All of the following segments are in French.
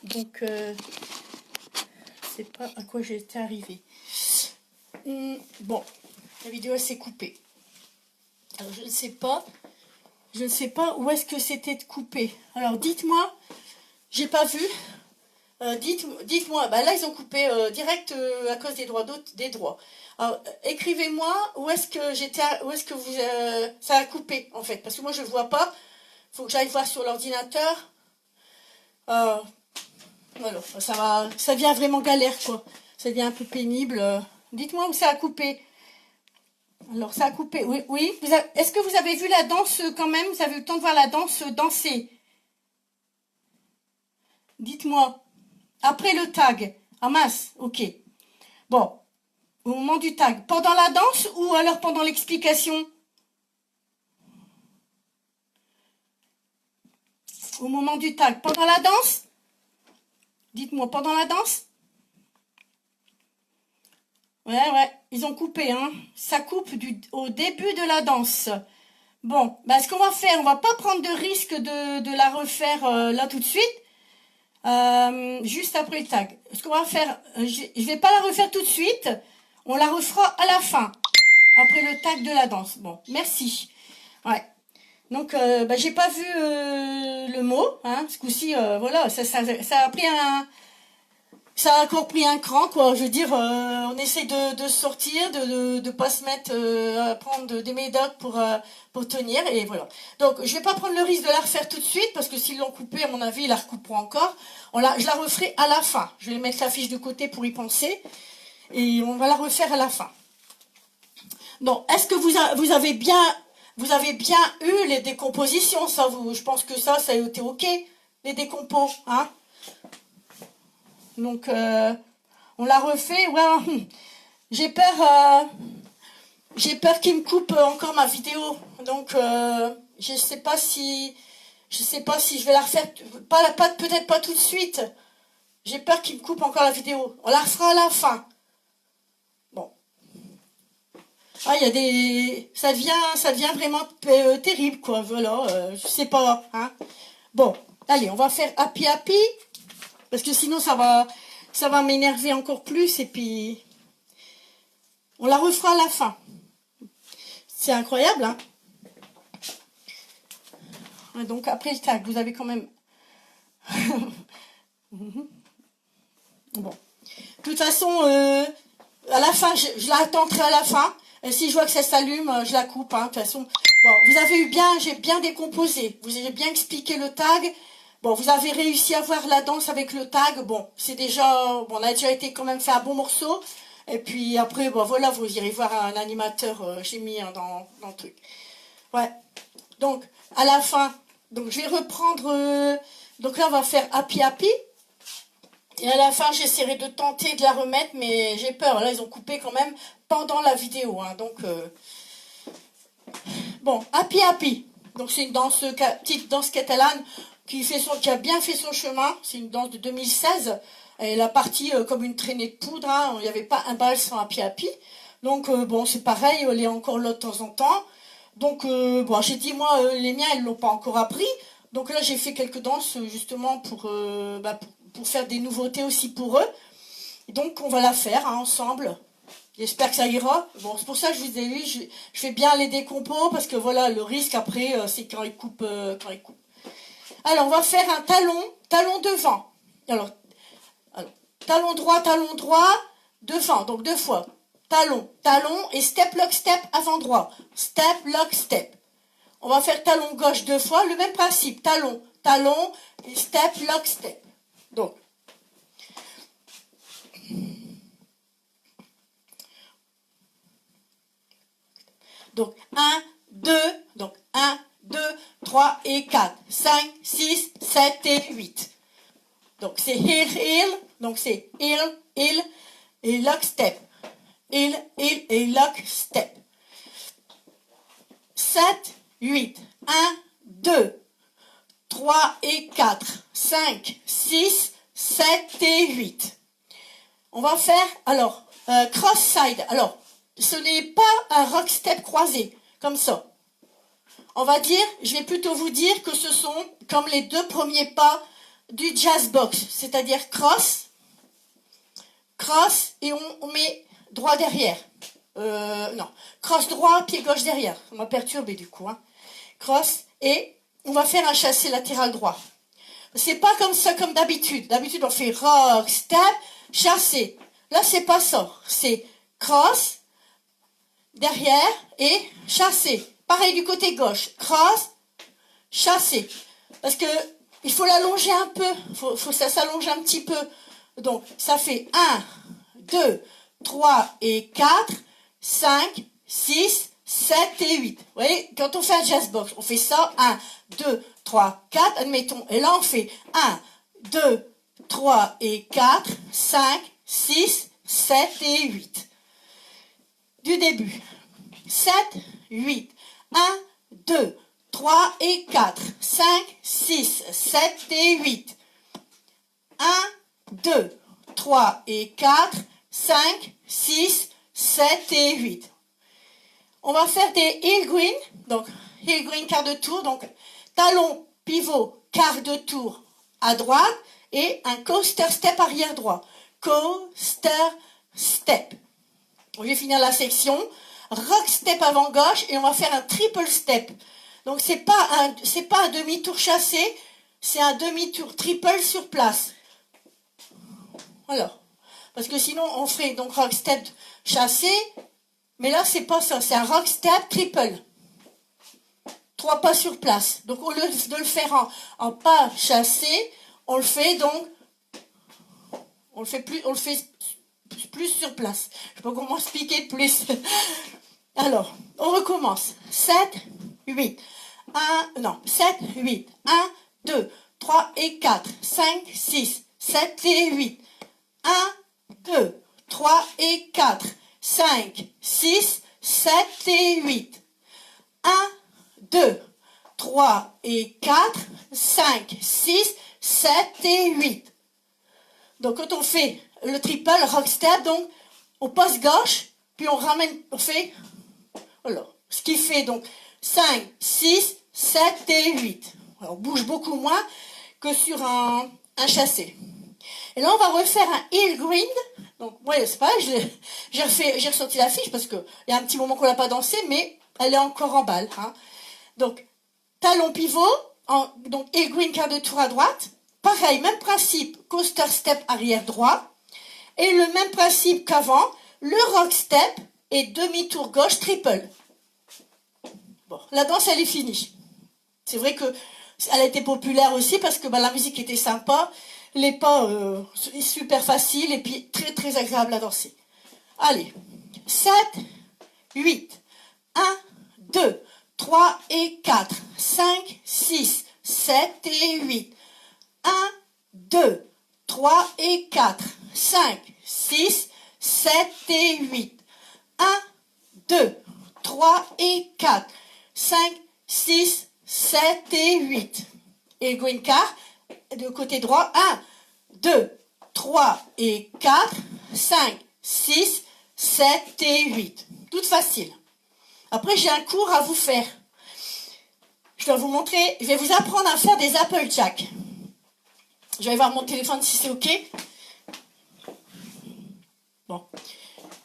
donc je sais pas à quoi j'étais arrivée. Bon, la vidéo elle s'est coupée. Alors je ne sais pas où est-ce que c'était de couper. Alors dites-moi, j'ai pas vu. Dites-moi, bah là ils ont coupé direct à cause des droits Alors écrivez-moi où est-ce que ça a coupé en fait, parce que moi je vois pas. Faut que j'aille voir sur l'ordinateur. Voilà, ça devient vraiment galère quoi. Ça devient un peu pénible. Dites-moi où ça a coupé. Alors ça a coupé. Oui, oui. Est-ce que vous avez vu la danse quand même? Vous avez eu le temps de voir la danse danser? Dites-moi. Après le tag. Ah mince, ok. Bon, au moment du tag. Pendant la danse ou alors pendant l'explication? Au moment du tag. Pendant la danse? Dites-moi, pendant la danse? Ouais, ils ont coupé, hein. Ça coupe au début de la danse. Bon, bah, ce qu'on va faire, on va pas prendre de risque de la refaire là tout de suite. Juste après le tag. Ce qu'on va faire, je vais pas la refaire tout de suite. On la refera à la fin. Après le tag de la danse. Bon, merci. Ouais. Donc, bah, j'ai pas vu le mot. Hein, ce coup-ci, voilà, ça a pris ça a encore pris un cran, quoi. Je veux dire, on essaie de sortir, de pas se mettre à prendre des médocs pour tenir, et voilà. Donc, je vais pas prendre le risque de la refaire tout de suite, parce que s'ils l'ont coupée, à mon avis, ils la recouperont encore. Je la referai à la fin. Je vais mettre la fiche de côté pour y penser, et on va la refaire à la fin. Bon, est-ce que vous avez bien eu les décompositions, ça, je pense que ça a été ok, les décompos, hein? Donc, on l'a refait. Ouais, j'ai peur qu'il me coupe encore ma vidéo. Donc, je sais pas si je vais la refaire. Peut-être pas tout de suite. J'ai peur qu'il me coupe encore la vidéo. On la refera à la fin. Bon. Ah, il y a ça devient vraiment terrible, quoi. Voilà. Je sais pas, hein. Bon, allez, on va faire happy happy. Parce que sinon, ça va m'énerver encore plus. Et puis, on la refera à la fin. C'est incroyable, hein. Donc, après le tag, vous avez quand même... Bon. De toute façon, à la fin, je la attendrai à la fin. Et si je vois que ça s'allume, je la coupe, hein. De toute façon, bon, j'ai bien décomposé. Vous avez bien expliqué le tag. Bon, vous avez réussi à voir la danse avec le tag. Bon, c'est déjà... Bon, on a déjà été quand même fait un bon morceau. Et puis après, bon, voilà, vous irez voir un animateur. J'ai mis dans le truc. Ouais. Donc, à la fin, donc je vais reprendre... donc là, on va faire happy happy. Et à la fin, j'essaierai de tenter de la remettre, mais j'ai peur. Là, ils ont coupé quand même pendant la vidéo. Hein, donc, bon, happy happy. Donc, c'est une petite danse catalane qui a bien fait son chemin. C'est une danse de 2016. Elle a parti comme une traînée de poudre. Hein. Il n'y avait pas un bal sans happy happy. Donc, bon, c'est pareil. Elle est encore là de temps en temps. Donc, bon, j'ai dit, moi, les miens, ils ne l'ont pas encore appris. Donc là, j'ai fait quelques danses, justement, pour faire des nouveautés aussi pour eux. Et donc, on va la faire, hein, ensemble. J'espère que ça ira. Bon, c'est pour ça que je vous ai dit, je fais bien les décompos, parce que voilà, le risque, après, c'est quand ils coupent. Alors, on va faire un talon devant. Alors, talon droit, devant. Donc, 2 fois. Talon, et step, lock, step, avant droit. Step, lock, step. On va faire talon gauche 2 fois, le même principe. Talon, et step, lock, step. Donc 1, 2, donc 1, 2, 3 et 4, 5, 6, 7 et 8. Donc c'est heel, donc c'est heel, et lock, step. Heel, et lock, step. 7, 8, 1, 2, 3 et 4, 5, 6, 7 et 8. On va faire, alors, cross side. Alors, ce n'est pas un rock step croisé, comme ça. Je vais plutôt vous dire que ce sont comme les 2 premiers pas du jazz box, c'est-à-dire cross, et on met droit derrière. Non, cross droit, pied gauche derrière. Ça m'a perturbé du coup. Hein. Cross, et on va faire un chassé latéral droit. C'est pas comme ça comme d'habitude. D'habitude, on fait rock, step, chassé. Là, c'est pas ça. C'est cross, derrière, et chassé. Pareil du côté gauche. Cross, chassé. Parce que il faut l'allonger un peu. Faut que ça s'allonge un petit peu. Donc, ça fait 1, 2, 3 et 4, 5, 6, 7 et 8. Vous voyez, quand on fait un jazz box, on fait ça, 1, 2, 3, 4, admettons. Et là, on fait 1, 2, 3 et 4, 5, 6, 7 et 8. Du début. 7, 8. 1, 2, 3 et 4, 5, 6, 7 et 8. 1, 2, 3 et 4, 5, 6, 7 et 8. On va faire des heel green, donc heel green quart de tour, donc talon, pivot, quart de tour à droite et un coaster step arrière droit. Coaster step. Je vais finir la section. Rock step avant gauche et on va faire un triple step. Donc c'est pas un demi-tour chassé, c'est un demi-tour triple sur place. Voilà. Parce que sinon on ferait donc rock step chassé, mais là c'est pas ça, c'est un rock step triple. 3 pas sur place. Donc au lieu de le faire en pas chassé, on le fait donc, on le fait plus sur place. Je sais pas comment expliquer plus. Alors, on recommence. 7, 8. 7, 8. 1, 2, 3 et 4. 5, 6, 7 et 8. 1, 2, 3 et 4. 5, 6, 7 et 8. 1, 2, 3 et 4. 5, 6, 7 et 8. Donc, quand on fait le triple rock step, donc, on passe gauche, puis on ramène, on fait... Voilà. Ce qui fait donc 5, 6, 7 et 8. Alors, on bouge beaucoup moins que sur un chassé. Et là, on va refaire un heel grind. Donc, ouais, c'est pareil, j'ai ressorti la fiche parce qu'il y a un petit moment qu'on l'a pas dansé, mais elle est encore en balle. Hein. Donc, talon pivot, donc heel grind quart de tour à droite. Pareil, même principe, coaster step arrière droit. Et le même principe qu'avant, le rock step et demi-tour gauche triple. Bon, la danse, elle est finie. C'est vrai que elle a été populaire aussi parce que la musique était sympa, les pas super faciles et puis très très agréable à danser. Allez, 7, 8, 1, 2, 3 et 4, 5, 6, 7 et 8, 1, 2, 3 et 4, 5, 6, 7 et 8, 1, 2, 3 et 4, 5, 6, 7 et 8. Et le green car, de côté droit, 1, 2, 3 et 4, 5, 6, 7 et 8. Tout facile. Après, j'ai un cours à vous faire. Je dois vous montrer, je vais vous apprendre à faire des Applejack. Je vais voir mon téléphone si c'est OK. Bon.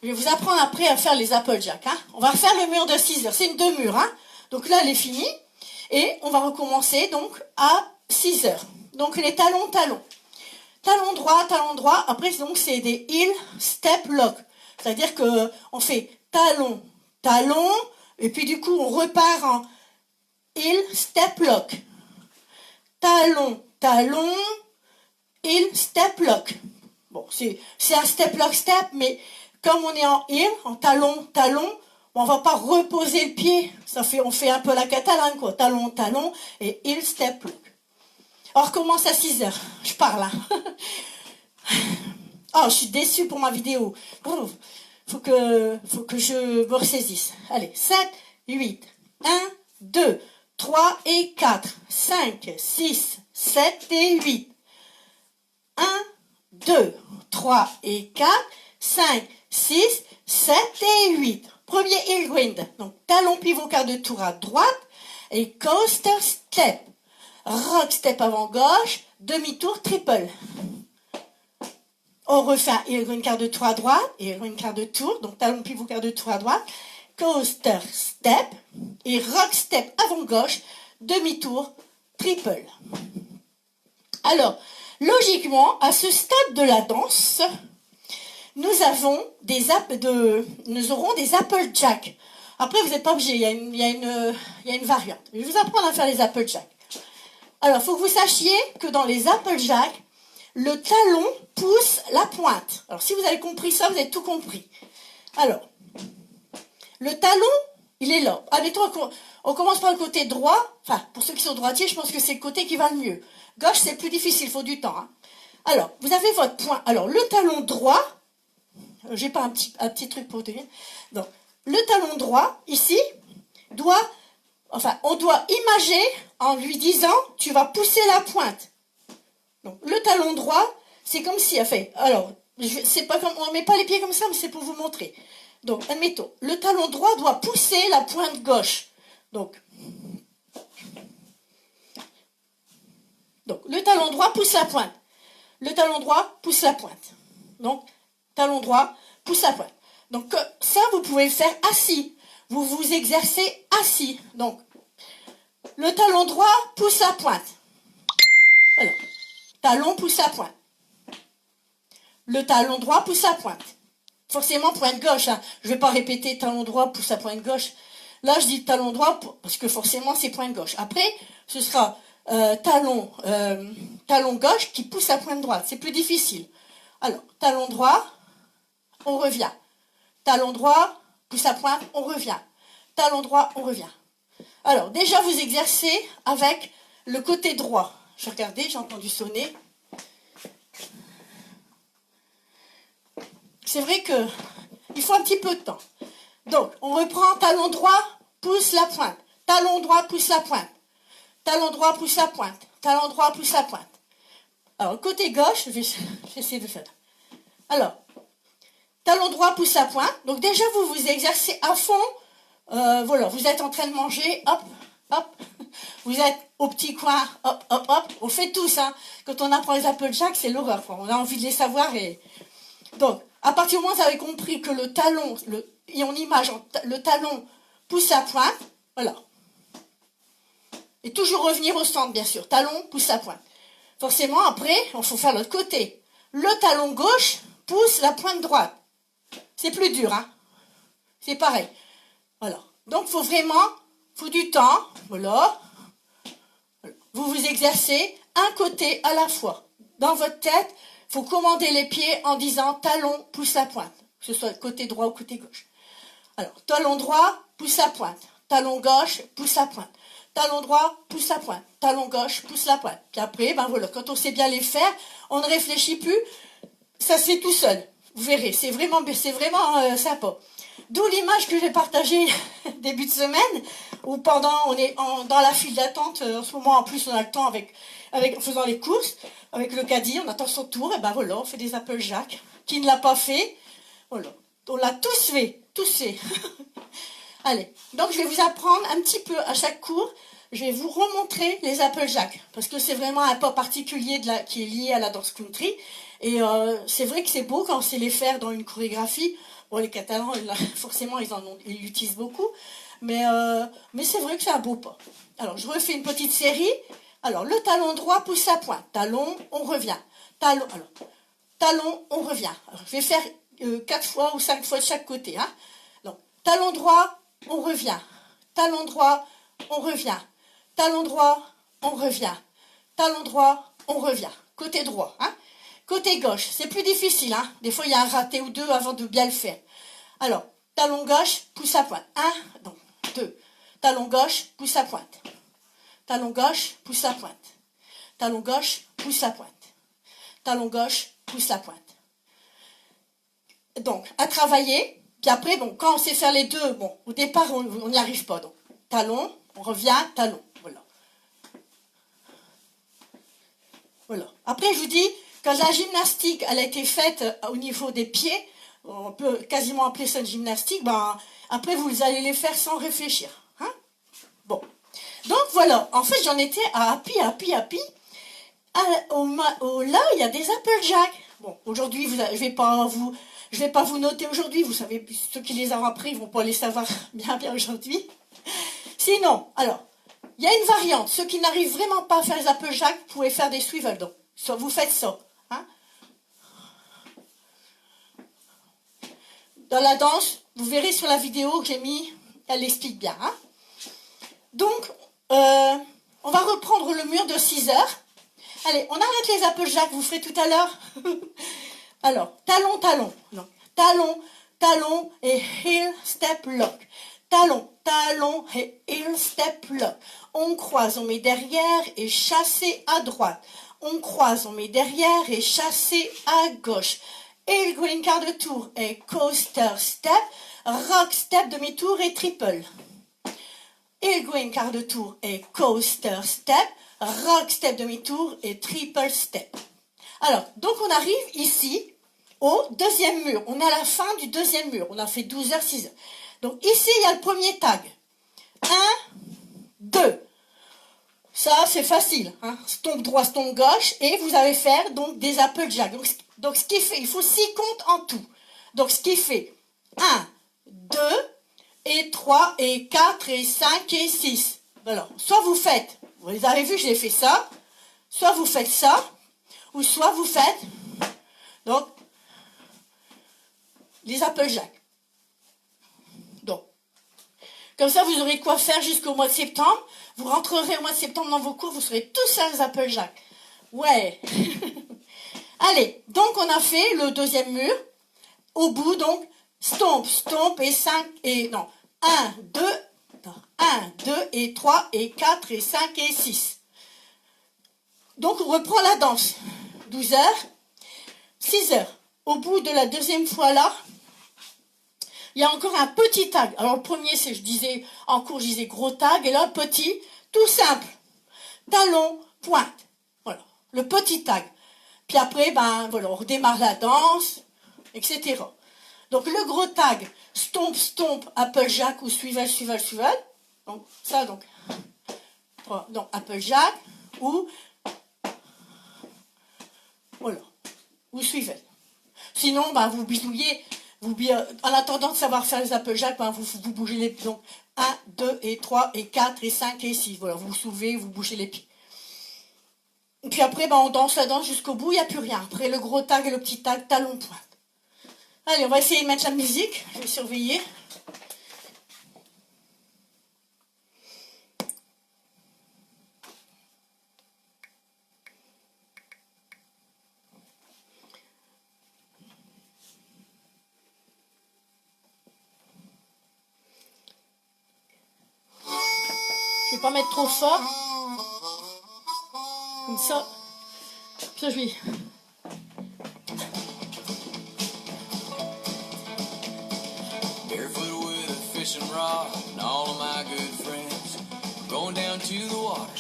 Je vais vous apprendre après à faire les Applejack. Hein. On va refaire le mur de 6 heures. C'est une 2 murs. Hein. Donc là, elle est finie. Et on va recommencer donc à 6 heures. Donc les talons, talons. Talon droit, talon droit. Après, donc, c'est des heel, step, lock. C'est-à-dire qu'on fait talon, talon. Et puis du coup, on repart en heel, step, lock. Talon, talon, heel, step, lock. Bon, c'est un step, lock, step, mais comme on est en heel, en talon, talon, on va pas reposer le pied. On fait un peu la catalane, quoi. Talon, talon et heel, step, lock. On recommence à 6 heures. Je parle, hein. Oh, je suis déçue pour ma vidéo. Faut que je me ressaisisse. Allez, 7, 8, 1, 2, 3 et 4, 5, 6, 7 et 8. 1, 2, 3 et 4, 5, 6, 7 et 8. Premier heel grind. Donc, talon pivot quart de tour à droite et coaster step. Rock step avant gauche, demi-tour, triple. On refait un quart de tour à droite et un quart de tour, donc talon pivot quart de tour à droite, coaster step et rock step avant gauche, demi-tour, triple. Alors, logiquement, à ce stade de la danse, nous aurons des Applejack. Après, vous n'êtes pas obligé, il y a une variante. Je vais vous apprendre à faire les Applejack. Alors, il faut que vous sachiez que dans les Applejack, le talon pousse la pointe. Alors, si vous avez compris ça, vous avez tout compris. Alors, le talon, il est là. Admettons, on commence par le côté droit. Enfin, pour ceux qui sont droitiers, je pense que c'est le côté qui va le mieux. Gauche, c'est plus difficile, il faut du temps. Hein. Alors, vous avez votre point. Alors, le talon droit, j'ai pas un petit truc pour tenir. Donc, le talon droit, ici, on doit imager en lui disant, tu vas pousser la pointe. Donc, le talon droit, c'est comme si, alors, c'est pas comme, on met pas les pieds comme ça, mais c'est pour vous montrer. Donc, admettons, le talon droit doit pousser la pointe gauche. Donc, le talon droit pousse la pointe. Le talon droit pousse la pointe. Donc, talon droit pousse la pointe. Donc, ça, vous pouvez le faire assis. Vous vous exercez assis. Donc, le talon droit pousse la pointe. Voilà. Talon pousse la pointe. Le talon droit pousse la pointe. Forcément, pointe gauche. Hein. Je ne vais pas répéter talon droit pousse la pointe gauche. Là, je dis talon droit parce que forcément, c'est pointe gauche. Après, ce sera talon gauche qui pousse la pointe droite. C'est plus difficile. Alors, talon droit, on revient. Talon droit, pousse la pointe, on revient. Talon droit, on revient. Alors, déjà, vous exercez avec le côté droit. Je regardais, j'ai entendu sonner. C'est vrai que il faut un petit peu de temps. Donc, on reprend talon droit, pousse la pointe. Talon droit, pousse la pointe. Talon droit, pousse la pointe. Talon droit, pousse la pointe. Alors, côté gauche, je vais essayer de faire. Alors, talon droit, pousse la pointe. Donc, déjà, vous vous exercez à fond. Voilà, vous êtes en train de manger. Hop, hop. Vous êtes au petit coin. Hop, hop, hop. On fait tous. Hein. Quand on apprend les Applejack, c'est l'horreur. On a envie de les savoir. Donc, à partir du moment où vous avez compris que le talon, et on image, le talon pousse la pointe. Voilà. Et toujours revenir au centre, bien sûr. Talon pousse la pointe. Forcément, après, il faut faire l'autre côté. Le talon gauche pousse la pointe droite. C'est plus dur, hein. C'est pareil. Voilà. Donc, faut du temps. Voilà. Vous vous exercez un côté à la fois. Dans votre tête, il faut commander les pieds en disant talon pousse la pointe. Que ce soit côté droit ou côté gauche. Alors, talon droit, pousse la pointe. Talon gauche, pousse la pointe. Talon droit, pousse la pointe. Talon gauche, pousse la pointe. Puis après, ben voilà, quand on sait bien les faire, on ne réfléchit plus. Ça se fait tout seul. Vous verrez, c'est vraiment sympa. D'où l'image que j'ai partagée début de semaine, où pendant, on est dans la file d'attente, en ce moment en plus on a le temps en faisant les courses, avec le caddie, on attend son tour, et ben voilà, on fait des Applejack. Qui ne l'a pas fait, voilà. On l'a tous fait. Allez, donc je vais vous apprendre un petit peu à chaque cours, je vais vous remontrer les Applejack, parce que c'est vraiment un pas particulier qui est lié à la danse country, et c'est vrai que c'est beau quand on sait les faire dans une chorégraphie. Bon, les Catalans, forcément, ils l'utilisent beaucoup, mais c'est vrai que c'est un beau pas. Alors, je refais une petite série. Alors, le talon droit pousse la pointe. Talon, on revient. Talon, on revient. Alors, je vais faire 4 fois ou 5 fois de chaque côté. Hein. Donc, talon droit, on revient. Talon droit, on revient. Talon droit, on revient. Talon droit, on revient. Côté droit. Hein. Côté gauche, c'est plus difficile. Hein. Des fois, il y a un raté ou deux avant de bien le faire. Alors, talon gauche, pousse la pointe. 1, donc 2. Talon gauche, pousse la pointe. Talon gauche, pousse la pointe. Talon gauche, pousse la pointe. Talon gauche, pousse la pointe. Donc, à travailler. Puis après, bon, quand on sait faire les deux, bon, au départ, on n'y arrive pas. Donc, talon, on revient, talon. Voilà. Voilà. Après, je vous dis, quand la gymnastique, elle a été faite au niveau des pieds, on peut quasiment appeler ça une gymnastique, ben, après, vous allez les faire sans réfléchir. Hein? Bon. Donc, voilà. En fait, j'en étais à happy. là, il y a des Applejack. Bon, aujourd'hui, je vais pas vous noter aujourd'hui. Vous savez, ceux qui les ont appris, ils vont pas les savoir bien aujourd'hui. Sinon, alors, il y a une variante. Ceux qui n'arrivent vraiment pas à faire les Applejack, vous pouvez faire des swivel. Donc, vous faites ça. Hein. Dans la danse, vous verrez sur la vidéo que j'ai mis, elle explique bien. Hein. Donc, on va reprendre le mur de 6 heures. Allez, on arrête les Applejack, vous ferez tout à l'heure. Alors, talon, talon. Non. Talon, talon et heel, step, lock. Talon, talon et heel, step, lock. On croise, on met derrière et chassé à droite. On croise, on met derrière et chassé à gauche. Heel green quart de tour et coaster step. Rock step, demi-tour et triple. Heel green quart de tour et coaster step. Rock step, demi-tour et triple step. Alors, donc on arrive ici au deuxième mur. On est à la fin du deuxième mur. On a fait 12 heures, 6 heures. Donc ici, il y a le premier tag. 1, 2. Ça, c'est facile. Hein. Stomp droit, stomp gauche. Et vous allez faire donc des Applejack. Donc ce qui fait, il faut 6 comptes en tout. Donc ce qui fait 1, 2, et 3, et 4, et 5, et 6. Alors, soit vous faites, vous les avez vus, j'ai fait ça. Soit vous faites ça. Ou soit vous faites, donc, les Applejack. Donc, comme ça, vous aurez quoi faire jusqu'au mois de septembre. Vous rentrerez au mois de septembre dans vos cours, vous serez tous à les Applejack. Ouais. Allez, donc on a fait le deuxième mur. Au bout, donc, stomp, stomp, et 5, et non, 1, 2, et 3, et 4, et 5, et 6. Donc, on reprend la danse. 12 heures, 6 heures. Au bout de la deuxième fois là, il y a encore un petit tag. Alors le premier, c'est, je disais, en cours, je disais gros tag, et là, petit, tout simple. Talon, pointe. Voilà, le petit tag. Puis après, ben voilà, on redémarre la danse, etc. Donc le gros tag, stomp, stomp, Applejack ou swivel, swivel, swivel. Donc ça, donc Applejack ou voilà, ou swivel. Sinon, ben, vous bidouillez, en attendant de savoir faire les Applejack, ben, vous bougez les pieds. Donc 1, 2, et 3, et 4, et 5, et 6. Voilà, vous soulevez, vous bougez les pieds. Et puis après, ben, on danse la danse jusqu'au bout, il n'y a plus rien. Après, le gros tag et le petit tag, talon, pointe. Allez, on va essayer de mettre la musique. Je vais surveiller. Je vais pas mettre trop fort. Comme ça. Ça, je vais. Barefoot with a fishing rod and all of my good friends. We're going down to the water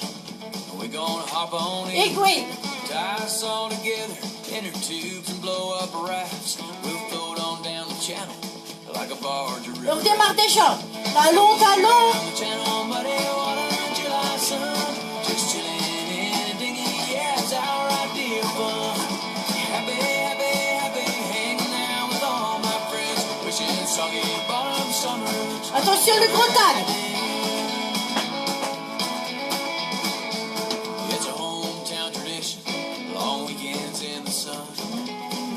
and we're gonna hop on in. Tie us all together in our tubes and blow up rafts. We'll float on down the channel like a barge. On redémarre déjà. Talon, talon. Just chilling in a dinghy, yeah, it's our idea of fun. Happy, happy, happy, hanging out with all my friends. Wishing soggy bottom summers. Attention, le gros tag. It's a hometown tradition, long weekends in the sun.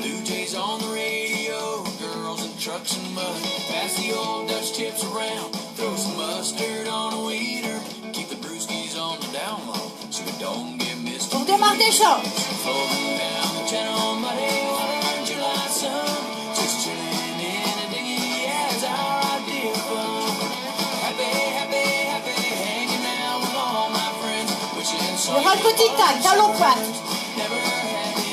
Blue Jays on the radio, girls and trucks and mud. Pass the old Dutch tips around, throw some mustard on a wiener. Keep the brewskis on the down low, so we don't get missed. On démarre déjà. Floating down the channel, muddy water, July sun. Just chilling in a dinghy, yeah, it's our idea of fun. Happy, happy, happy, hanging out with all my friends. Wishing Il y aura le petit tag, talon, pointe. never had it.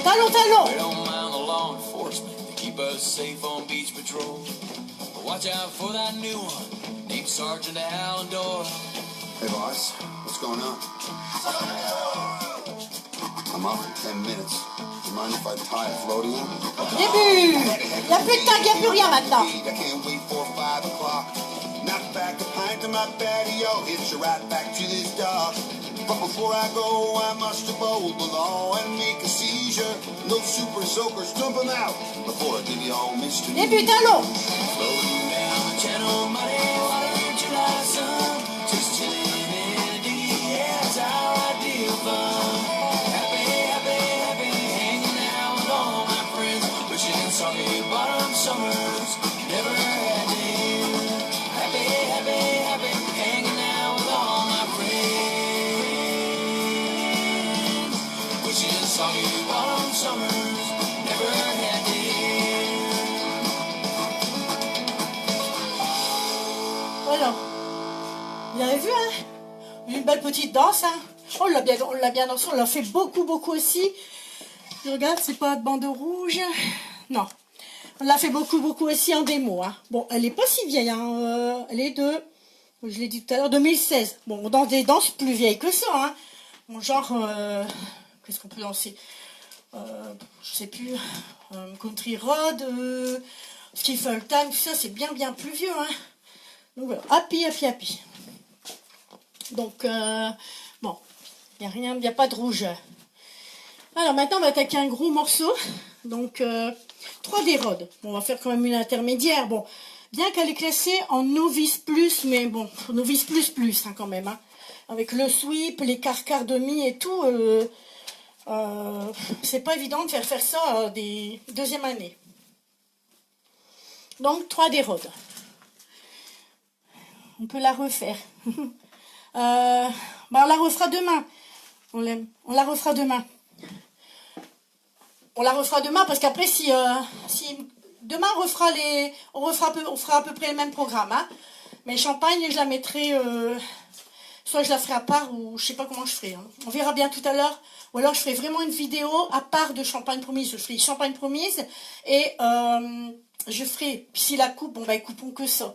Talon, talon. We don't mind the law enforcement to keep us safe on beach patrol. But watch out for that new one named Sergeant Alan Doyle. Hey, boss. What's going on? I'm off in 10 minutes. Do you mind if I tie a floaty in? Début. Il n'y a plus de temps, il n'y a plus rien maintenant. I can't wait for 5 o'clock. Knock back a pint to my patio. Hitch you right back to this dock. But before I go, I must uphold the law and make a seizure. No super soakers, dump them out before I give you all Mr. Début d'un long. Floating down the channel, muddy water, July sun. Just chilling in a dinghy, yeah, it's our idea of fun. Happy, happy, happy, hanging out with all my friends. Wishing soggy bottom summers never had to end. Happy, happy, happy, hanging out with all my friends. Wishing soggy bottom summers never had to end. Voilà. Vous avez vu, hein? Une belle petite danse, hein? Oh, on l'a bien dansé, on l'a fait beaucoup, beaucoup aussi. Je regarde, c'est pas de bandeau rouge. Non. On l'a fait beaucoup, beaucoup aussi en démo, hein. Bon, elle est pas si vieille, hein. Elle est de, je l'ai dit tout à l'heure, 2016. Bon, on danse des danses plus vieilles que ça, hein. Bon, genre, qu'est-ce qu'on peut danser? Je sais plus. Country Road, Skiffle Time, tout ça, c'est bien, bien plus vieux, hein. Donc voilà, happy, happy, happy. Donc, bon, il n'y a rien, il n'y a pas de rouge. Alors maintenant, on va attaquer un gros morceau. Donc, 3D Road. Bon, on va faire quand même une intermédiaire. Bon, bien qu'elle est classée en novice plus, mais bon, novice plus plus, hein, quand même. Hein. Avec le sweep, les quart demi et tout, c'est pas évident de faire ça des deuxième année. Donc, 3D Road. On peut la refaire. On la refera demain. On la refera demain. On la refera demain parce qu'après, si demain on fera à peu près le même programme. Hein. Mais Champagne, je la mettrai, soit je la ferai à part ou je sais pas comment je ferai. Hein. On verra bien tout à l'heure. Ou alors je ferai vraiment une vidéo à part de Champagne Promise. Je ferai Champagne Promise et je ferai, si la coupe, bon bah coupons que ça.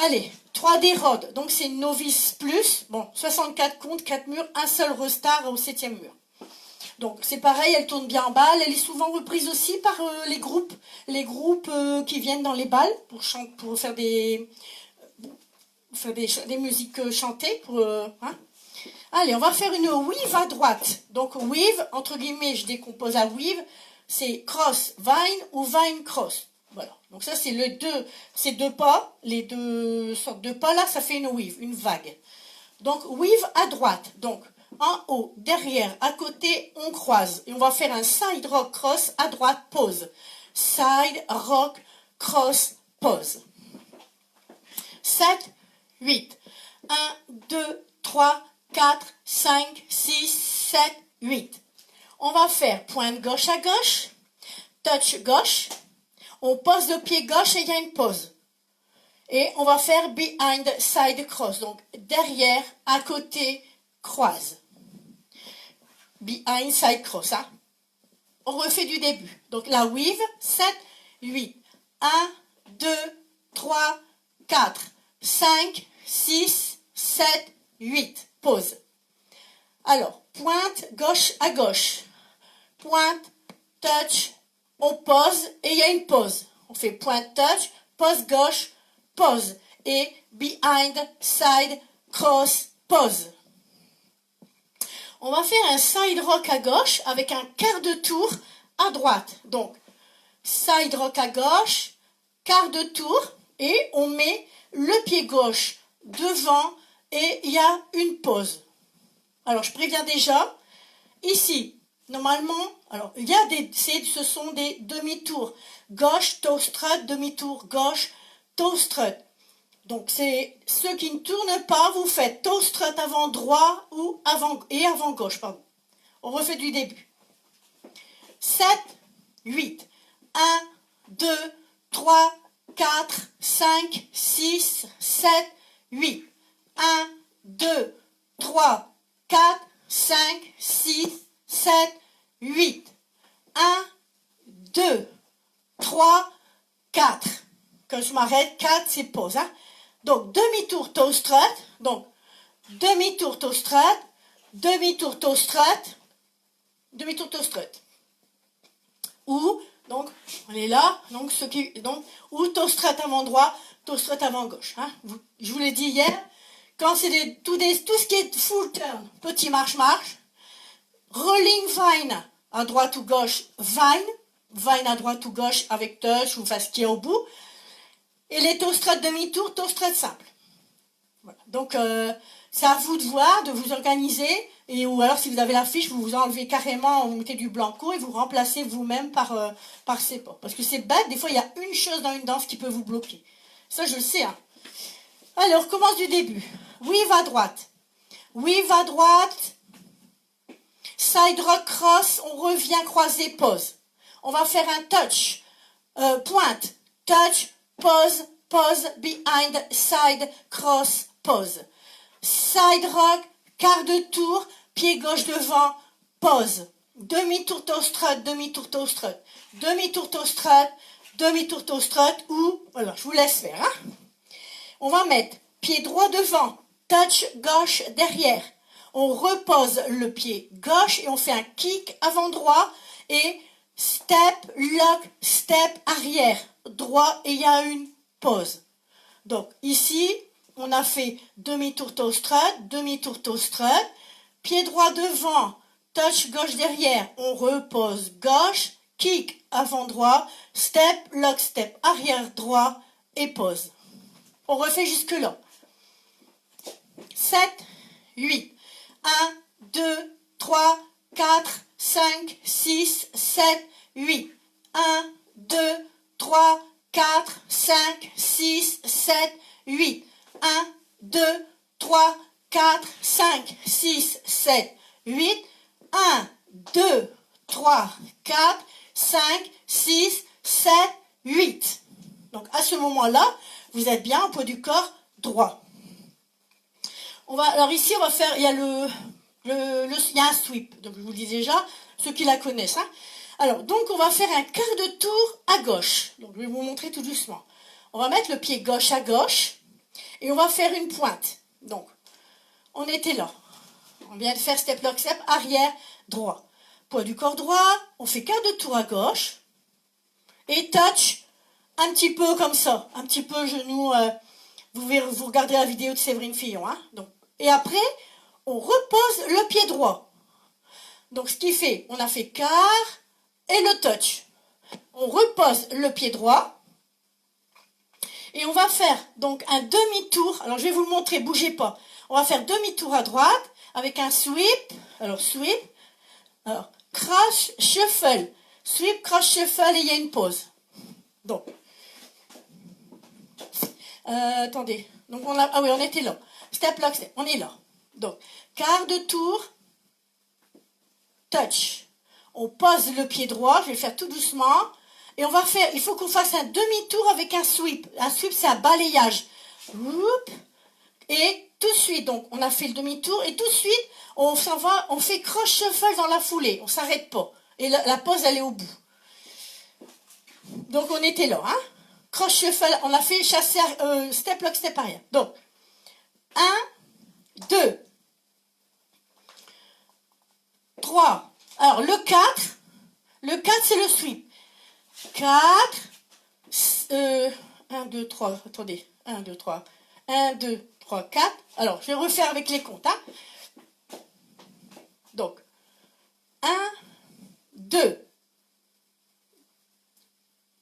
Allez, 3D Road, donc c'est une novice plus, bon, 64 comptes, 4 murs, un seul restar au 7e mur. Donc c'est pareil, elle tourne bien en balle, elle est souvent reprise aussi par les groupes qui viennent dans les balles pour faire des musiques chantées. Hein. Allez, on va faire une weave à droite. Donc weave, entre guillemets, je décompose à weave, c'est cross vine ou vine cross. Voilà, donc ça c'est ces deux pas, les deux sortes de pas là, ça fait une weave, une vague. Donc weave à droite, donc en haut, derrière, à côté, on croise. Et on va faire un side rock cross à droite, pause. Side rock cross, pause. 7, 8. 1, 2, 3, 4, 5, 6, 7, 8. On va faire pointe gauche à gauche, touch gauche. On pose le pied gauche et il y a une pause. Et on va faire behind side cross. Donc derrière, à côté, croise. Behind side cross. Hein. On refait du début. Donc la weave, 7, 8. 1, 2, 3, 4, 5, 6, 7, 8. Pause. Alors, pointe gauche à gauche. Pointe, touch, on pose et il y a une pause. On fait pointe touch, pause gauche, pause. Et behind, side, cross, pause. On va faire un side rock à gauche avec un quart de tour à droite. Donc, side rock à gauche, quart de tour et on met le pied gauche devant et il y a une pause. Alors, je préviens déjà, ici, normalement, alors il y a ce sont des demi-tours. Gauche, toe strut, demi-tour, gauche, toe strut. Donc c'est ceux qui ne tournent pas, vous faites toe strut avant droit ou avant gauche, pardon. On refait du début. 7, 8. 1, 2, 3, 4, 5, 6, 7, 8. 1, 2, 3, 4, 5, 6, 7, 8. 1, 2, 3, 4. Quand je m'arrête, 4, c'est pause. Hein? Donc, demi-tour toe strut. Donc, demi-tour toe strut, demi-tour toe strut, demi-tour toe strut. Ou, donc, on est là, donc, ou toe strut avant droit, toe strut avant gauche. Hein. Je vous l'ai dit hier, quand c'est tout ce qui est full turn, petit marche-marche, rolling vine à droite ou gauche, vine à droite ou gauche avec touch ou face qui est au bout, et les toe strut demi-tour, toe strut simple. Voilà. Donc, c'est à vous de voir, de vous organiser, ou alors si vous avez la fiche, vous enlevez carrément, vous mettez du blanco et vous remplacez vous-même par ces pas. Parce que c'est bête, des fois il y a une chose dans une danse qui peut vous bloquer. Ça je le sais. Hein. Alors, on commence du début. Weave à droite. Weave à droite. Side rock cross, on revient croisé, pause. On va faire un touch. Pointe. Touch, pause, pause, behind, side, cross, pause. Side rock, quart de tour, pied gauche devant, pause. Demi-tour toe strut, demi-tour toe strut. Demi-tour toe strut, demi-tour toe strut, ou, voilà, je vous laisse faire. Hein. On va mettre pied droit devant, touch gauche derrière. On repose le pied gauche et on fait un kick avant droit et step, lock, step arrière, droit et il y a une pause. Donc ici, on a fait demi-tour toe strut, demi-tour toe strut, pied droit devant, touch gauche derrière, on repose gauche, kick avant droit, step, lock, step arrière droit et pause. On refait jusque là. 7, 8. 1, 2, 3, 4, 5, 6, 7, 8. 1, 2, 3, 4, 5, 6, 7, 8. 1, 2, 3, 4, 5, 6, 7, 8. 1, 2, 3, 4, 5, 6, 7, 8. Donc à ce moment-là, vous êtes bien au poids du corps droit. Alors ici, on va faire, il y a il y a un sweep. Donc je vous le dis déjà, ceux qui la connaissent. Hein. Alors, donc on va faire un quart de tour à gauche. Donc je vais vous montrer tout doucement. On va mettre le pied gauche à gauche et on va faire une pointe. Donc, on était là. On vient de faire step, lock, step, arrière, droit. Poids du corps droit, on fait quart de tour à gauche et touch un petit peu comme ça, un petit peu genou. Vous regardez la vidéo de Séverine Fillon. Hein. Donc, et après, on repose le pied droit. Donc, ce qui fait, on a fait quart et le touch. On repose le pied droit. Et on va faire donc un demi-tour. Alors, je vais vous le montrer, bougez pas. On va faire demi-tour à droite avec un sweep. Alors, sweep. Alors, cross, shuffle. Sweep, cross, shuffle et il y a une pause. Donc, attendez. Donc, on était là. Step, lock, step. On est là. Donc, quart de tour, touch. On pose le pied droit. Je vais le faire tout doucement. Et on va faire, il faut qu'on fasse un demi-tour avec un sweep. Un sweep, c'est un balayage. Et tout de suite, donc, on a fait le demi-tour. Et tout de suite, on s'en va, on fait cross shuffle dans la foulée. On ne s'arrête pas. Et la pause, elle est au bout. Donc, on était là. Hein. Cross shuffle, on a fait chasser, step, lock, step arrière. Donc, 1, 2, 3. Alors, le 4, c'est le sweep. 4, 1, 2, 3, attendez, 1, 2, 3, 1, 2, 3, 4. Alors, je vais refaire avec les comptes. Hein. Donc, 1, 2,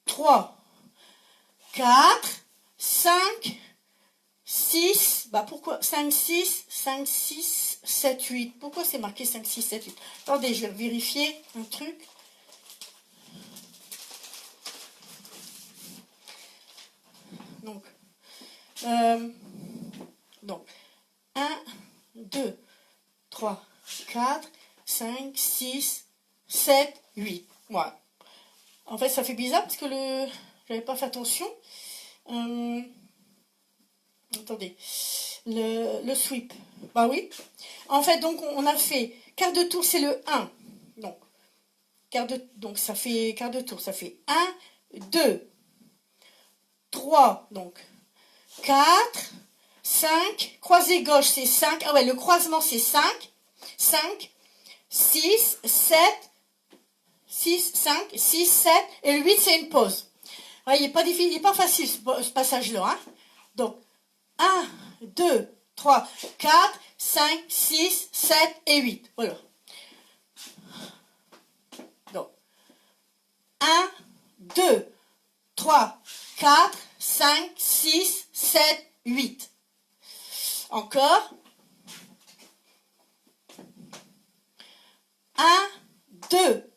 3, 4, 5, 6, pourquoi 5, 6, 5, 6, 7, 8. Pourquoi c'est marqué 5, 6, 7, 8? Attendez, je vais vérifier un truc. Donc, 1, 2, 3, 4, 5, 6, 7, 8. Voilà. En fait, ça fait bizarre parce que je n'avais pas fait attention. Attendez. Le sweep. Bah oui. En fait, donc, on a fait quart de tour, c'est le 1. Donc, ça fait quart de tour. Ça fait 1, 2, 3, donc 4, 5, croisé gauche c'est 5, ah ouais, le croisement c'est 5, 5, 6, 7, 6, 5, 6, 7, et le 8 c'est une pause. Ouais, il n'est pas difficile, il n'est pas facile ce passage-là. Hein. Donc, 1, 2, 3, 4, 5, 6, 7 et 8. Voilà. Donc, 1, 2, 3, 4, 5, 6, 7, 8. Encore. 1, 2,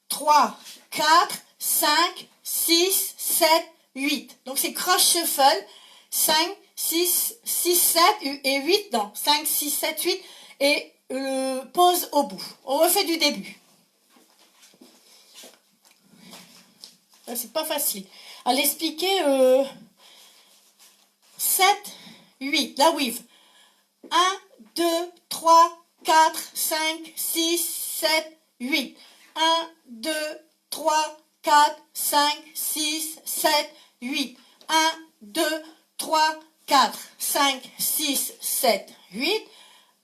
3, 4, 5, 6, 7, 8. Donc c'est cross shuffle. 5, 6, 7 et 8. Non, 5, 6, 7, 8. Et pause au bout. On refait du début. C'est pas facile. À l'expliquer, 7, 8. La weave. 1, 2, 3, 4, 5, 6, 7, 8. 1, 2, 3, 4, 5, 6, 7, 8. 1, 2, 3, 4, 5, 6, 7, 8.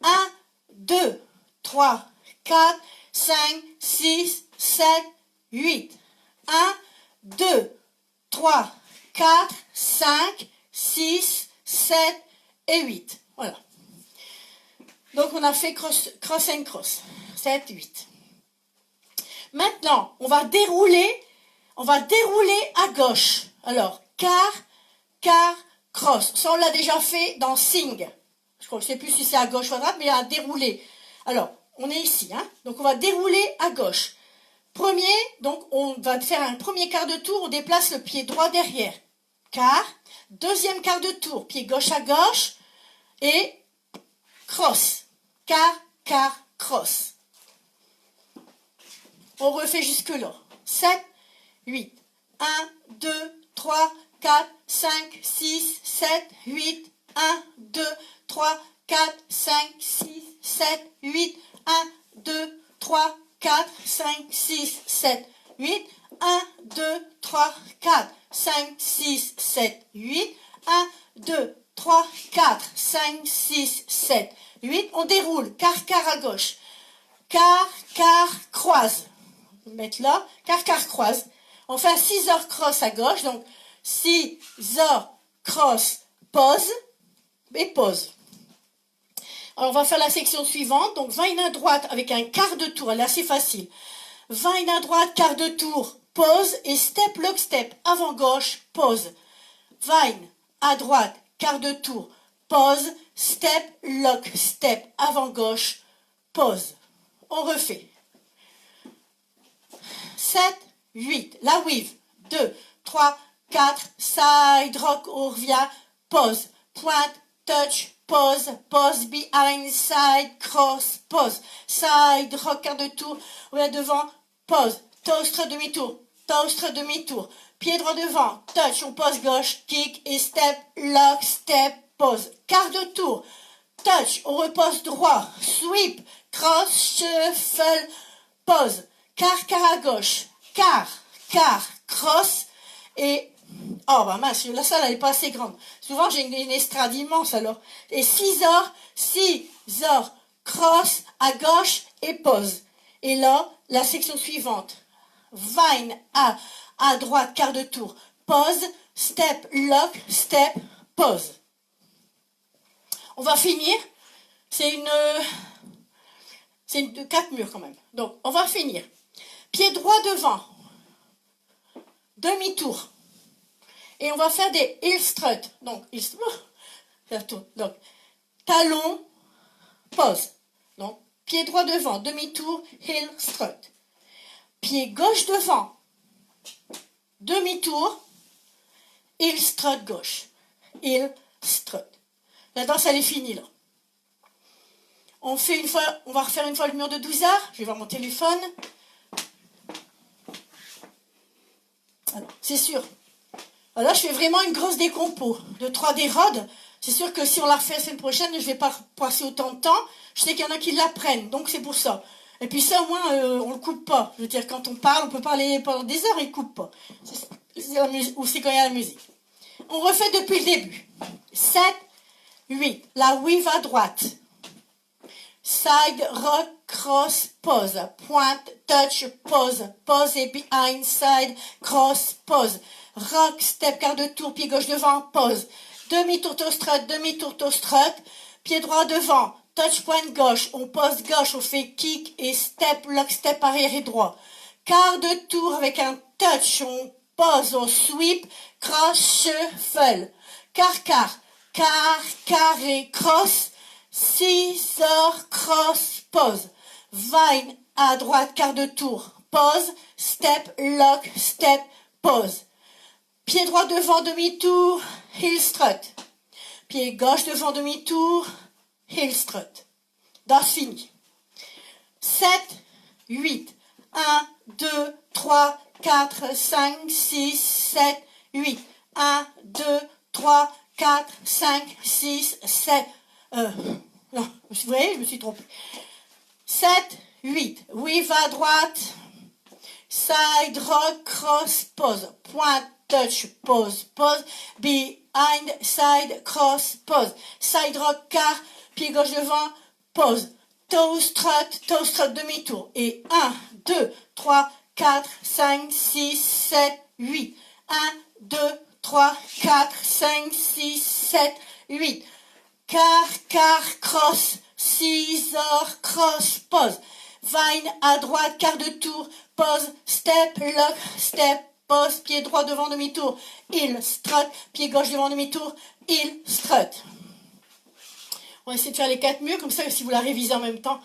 1, 2, 3, 4, 5, 6, 7, 8. 1, 2, 3, 4, 5, 6, 7 et 8. Voilà. Donc on a fait cross and cross. 7, 8. Maintenant, on va dérouler à gauche. Alors, quart, cross. Ça, on l'a déjà fait dans sing. Je ne sais plus si c'est à gauche ou à droite, mais il y a un déroulé. Alors, on est ici. Hein. Donc, on va dérouler à gauche. Premier, donc, on va faire un premier quart de tour. On déplace le pied droit derrière. Quart. Deuxième quart de tour. Pied gauche à gauche. Et cross. Quart, cross. On refait jusque-là. 7, 8. 1, 2, 3, 4, 5, 6, 7, 8. 1, 2, 3, 4, 5, 6, 7, 8. 1, 2, 3, 4, 5, 6, 7, 8. 1, 2, 3, 4, 5, 6, 7, 8. 1, 2, 3, 4, 5, 6, 7, 8. On déroule. Quart à gauche. Quart, croise. On va mettre là. Quart, croise. On fait un 6 heures cross à gauche. Donc, 6 heures cross, pause et pause. Alors, on va faire la section suivante. Donc, va à droite avec un quart de tour. Elle est assez facile. Va à droite, quart de tour, pause et step, lock, step. Avant gauche, pause. Va à droite, quart de tour, pause, step, lock, step. Avant gauche, pause. On refait. 7, 8. La weave. 2, 3, 4. Side rock, on revient. Pause. Pointe, touch, pause. Pause, behind, side, cross, pause. Side rock, quart de tour. On vient devant. Pause. Toaster, demi-tour. Toaster, demi-tour. Pied droit devant. Touch, on pose gauche. Kick et step, lock, step, pause. Quart de tour. Touch, on repose droit. Sweep, cross, shuffle, pause. Quart à gauche, quart, cross, et, oh bah mince, la salle elle n'est pas assez grande. Souvent j'ai une estrade immense alors. Et 6 heures, cross, à gauche et pause. Et là, la section suivante, vine à droite, quart de tour, pause, step, lock, step, pause. On va finir, c'est une 4 murs quand même. Donc, on va finir. Pied droit devant. Demi-tour. Et on va faire des heel strut. Donc, donc, talon, pause. Donc, pied droit devant, demi-tour, heel strut. Pied gauche devant, demi-tour, heel strut gauche. Heel strut. La danse, elle est finie là. On va refaire une fois le mur de 12 heures. Je vais voir mon téléphone. Alors, c'est sûr. Alors là, je fais vraiment une grosse décompo de 3D Rod. C'est sûr que si on la refait la semaine prochaine, je ne vais pas passer autant de temps. Je sais qu'il y en a qui l'apprennent, donc c'est pour ça. Et puis ça, au moins, on ne le coupe pas. Je veux dire, quand on parle, on peut parler pendant des heures, il ne coupe pas. Ou c'est quand il y a la musique. On refait depuis le début. 7, 8. La weave à droite. Side, rock, cross, pause. Pointe, touch, pause. Pause et behind, side, cross, pause. Rock, step, quart de tour, pied gauche devant, pause. Demi-tour toe strut, demi-tour toe strut. Pied droit devant, touch, pointe gauche. On pose gauche, on fait kick et step, lock, step, arrière et droit. Quart de tour avec un touch, on pose, on sweep, cross, shuffle. Quart, carré, cross. Scissor, cross, pause. Vine à droite, quart de tour. Pause, step, lock, step, pause. Pied droit devant, demi-tour, heel strut. Pied gauche devant, demi-tour, heel strut. Danse finie. 7, 8. 1, 2, 3, 4, 5, 6, 7, 8. 1, 2, 3, 4, 5, 6, 7. Non, vous voyez, je me suis trompée. 7, 8. Weave à droite. Side, rock, cross, pause. Pointe, touch, pause, pause. Behind, side, cross, pause. Side, rock, quart, pied gauche devant, pause. Toe strut, demi-tour. Et 1, 2, 3, 4, 5, 6, 7, 8. 1, 2, 3, 4, 5, 6, 7, 8. Quart, cross, scissor, cross, pause. Vine à droite, quart de tour, pause, step, lock, step, pause, pied droit devant, demi-tour, heel, strut, pied gauche devant, demi-tour, heel, strut. On va essayer de faire les 4 murs, comme ça, si vous la révisez en même temps,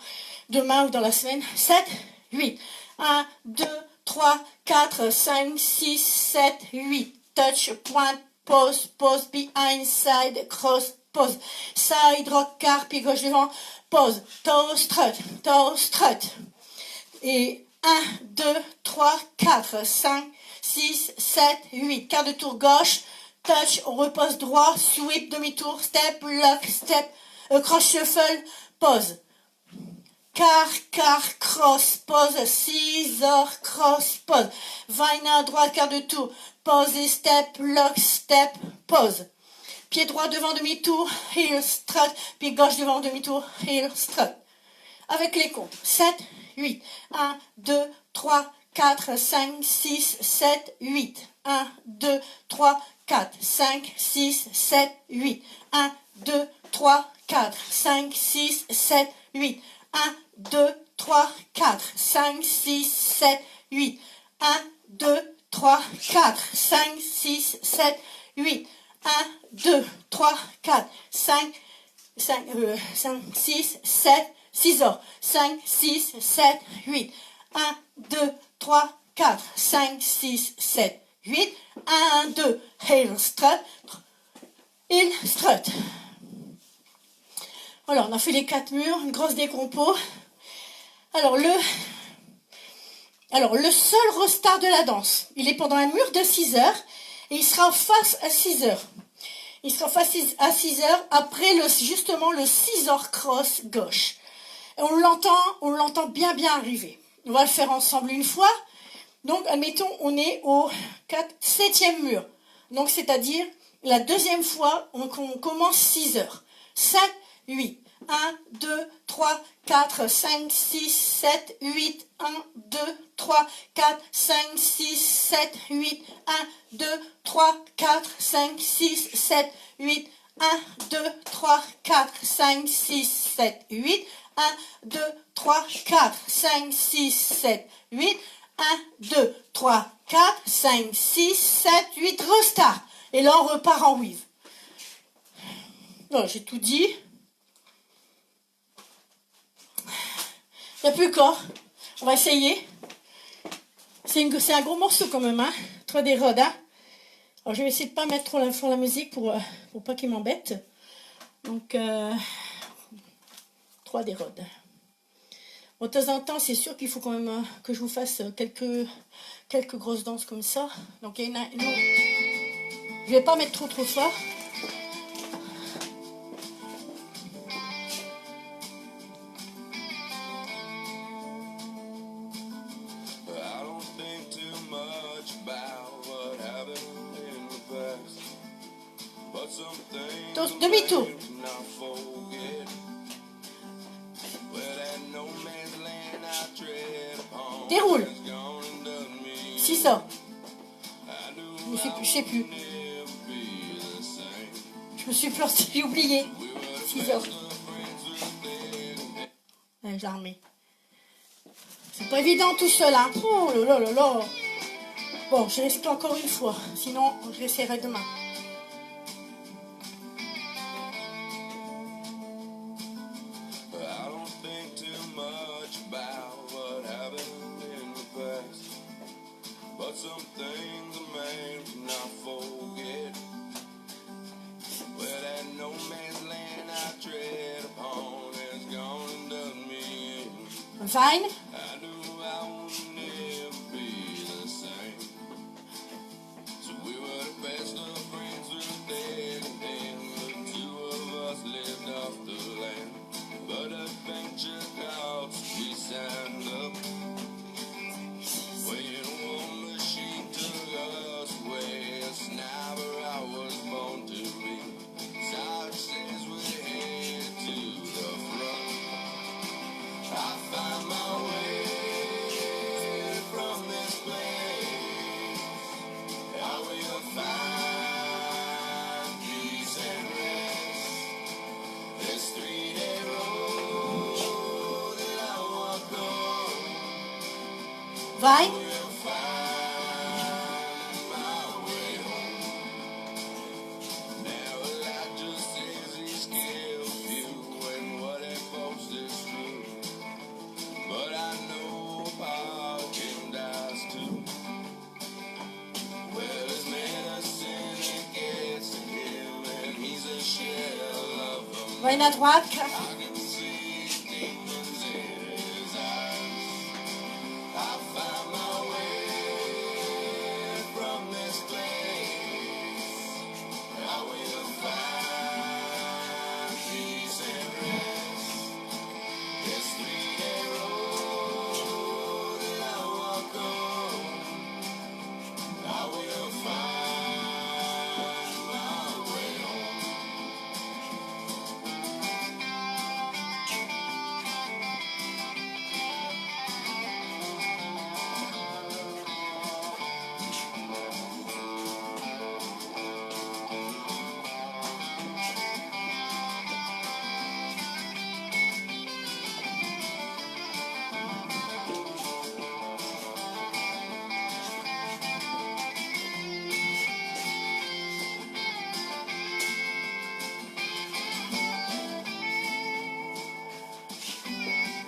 demain ou dans la semaine. 7, 8. 1, 2, 3, 4, 5, 6, 7, 8. Touch, pointe, pause, pause, behind, side, cross, pause. Side, rock, quart, pied gauche devant, pause. Toe strut. Et 1, 2, 3, 4, 5, 6, 7, 8. Quart de tour gauche, touch, on repose droit, sweep, demi-tour, step, lock, step, cross shuffle, pause. Quart, cross, pause, scissor, cross, pause. Vine à droite, quart de tour, pause et step, lock, step, pause. Pied droit devant, demi-tour, heel, strut, pied gauche devant, demi-tour, heel, strut. Avec les comptes. 7, 8. 1, 2, 3, 4, 5, 6, 7, 8. 1, 2, 3, 4, 5, 6, 7, 8. 1, 2, 3, 4, 5, 6, 7, 8. 1, 2, 3, 4, 5, 6, 7, 8. 1, 2, 3, 4, 5, 6, 7, 8. 1, 2, 3, 4, 5, 6, 7, 6 heures. 5, 6, 7, 8. 1, 2, 3, 4, 5, 6, 7, 8. 1, 2, heel strut. Heel strut. Alors, on a fait les 4 murs, une grosse décompo. Alors, le seul restart de la danse, il est pendant un mur de 6 heures et il sera face à 6 heures. Il sera face à 6 heures après justement le scissor cross gauche. Et on l'entend bien arriver. On va le faire ensemble une fois. Donc, admettons, on est au 7e mur. Donc, c'est-à-dire, la deuxième fois, on commence 6 heures. 7, 8. 1, 2, 3, 4, 5, 6, 7, 8. 1, 2, 3, 4, 5, 6, 7, 8. 1, 2, 3, 4, 5, 6, 7, 8. 1, 2, 3, 4, 5, 6, 7, 8. 1, 2, 3, 4, 5, 6, 7, 8. 1, 2, 3, 4, 5, 6, 7, 8. Restart. Et là, on repart en weave. Non, j'ai tout dit. Il n'y a plus qu'à. On va essayer. C'est un gros morceau quand même, hein. 3D Rod, hein. Alors, je vais essayer de ne pas mettre trop la musique pour pas qu'il m'embête. Donc, 3D Rod. Bon, de temps en temps, c'est sûr qu'il faut quand même que je vous fasse quelques grosses danses comme ça. Donc, il y en a une autre. Je vais pas mettre trop fort. Demi-tour. 6 heures. Je sais plus. Je me suis plus j'ai oublié. 6 heures. Ouais, l'armée. C'est pas évident tout seul, hein. Oh là là là là. Bon, je risque encore une fois. Sinon, je l'essaierai demain. Fine. Vai. Va une à droite.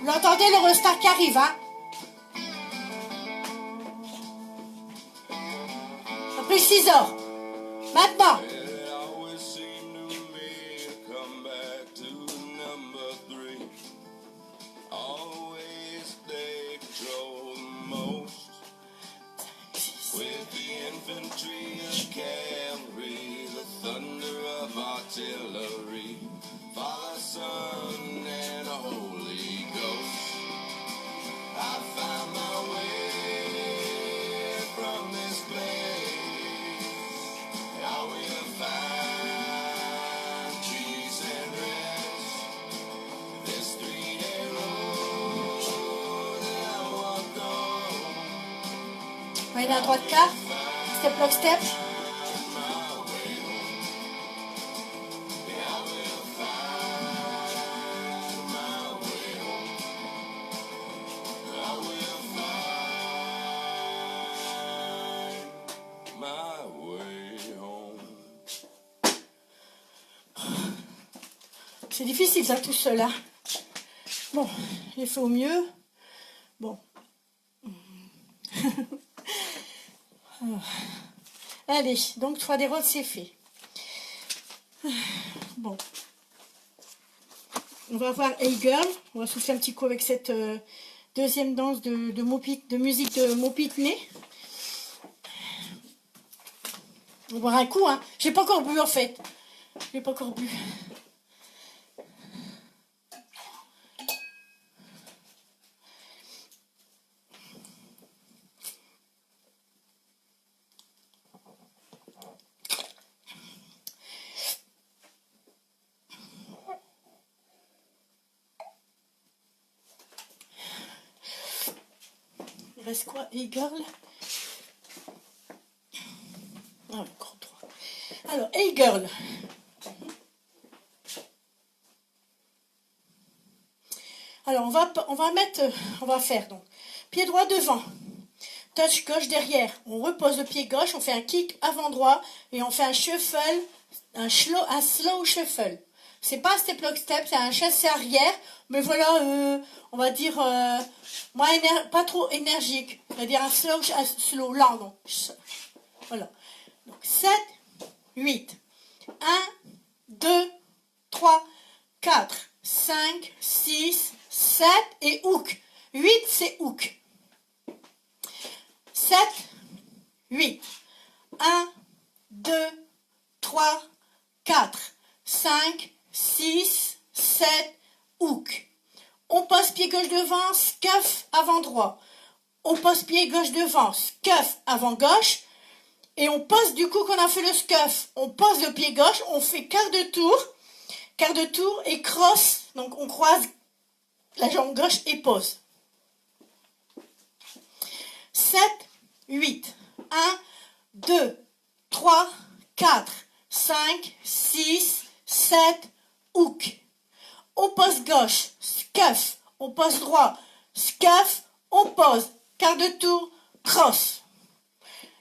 Vous l'entendez, le Eurostar qui arrive, hein? Après 6 heures. Maintenant. Va une à droite 4. Step lock step. C'est difficile ça tout seul, hein. Bon, j'ai fait au mieux. Bon. Allez, donc 3 déroutes, c'est fait. Bon. On va voir Hey Girl. On va souffler un petit coup avec cette deuxième danse de musique de Mopitney. On va boire un coup, hein. J'ai pas encore bu en fait. J'ai pas encore bu. reste quoi? A-girl. Ah, encore 3. Alors, A-girl. Alors, on va faire donc pied droit devant, touch gauche derrière. On repose le pied gauche, on fait un kick avant droit et on fait un shuffle, un slow shuffle. C'est pas un step lock step, c'est un chassé arrière, mais voilà, on va dire pas trop énergique. C'est-à-dire un slow lent. Donc, voilà. Donc 7, 8. 1, 2, 3, 4, 5, 6, 7 et hook. 8, c'est hook. 7, 8. 1, 2, 3, 4, 5, 6, 7, hook. On passe pied gauche devant, scuff avant droit. On passe pied gauche devant, scuff avant gauche. Et on passe du coup qu'on a fait le scuff. On passe le pied gauche, on fait quart de tour et cross. Donc on croise la jambe gauche et pose. 7, 8. 1, 2, 3, 4, 5, 6, 7, hook. On pose gauche, scuff. On pose droit, scuff. On pose, quart de tour, cross.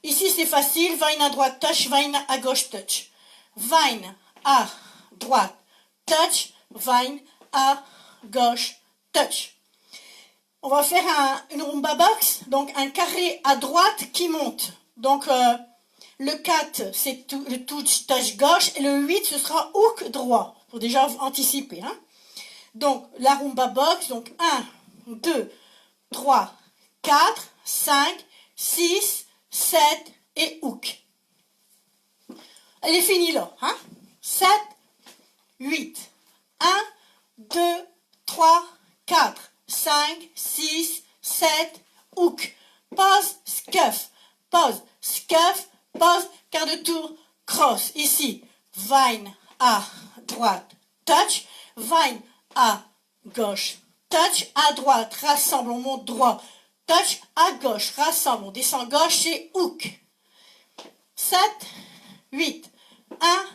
Ici c'est facile, vine à droite, touch, vine à gauche, touch. Vine à droite, touch, vine à gauche, touch. On va faire une rumba box, donc un carré à droite qui monte. Donc le 4 c'est le touch gauche et le 8 ce sera hook droit, pour déjà anticiper. Hein. Donc la rumba box, donc 1, 2, 3, 4, 5, 6, 7 et hook. Elle est finie là. Hein? 7, 8. 1, 2, 3, 4, 5, 6, 7, hook. Pause, scuff. Pause, scuff. Pause, quart de tour, cross. Ici, vine à droite, touch. Vine à gauche, touch. À droite, rassemble, on monte droit. Touch à gauche, rassemble, on descend gauche et hook. 7, 8, 1,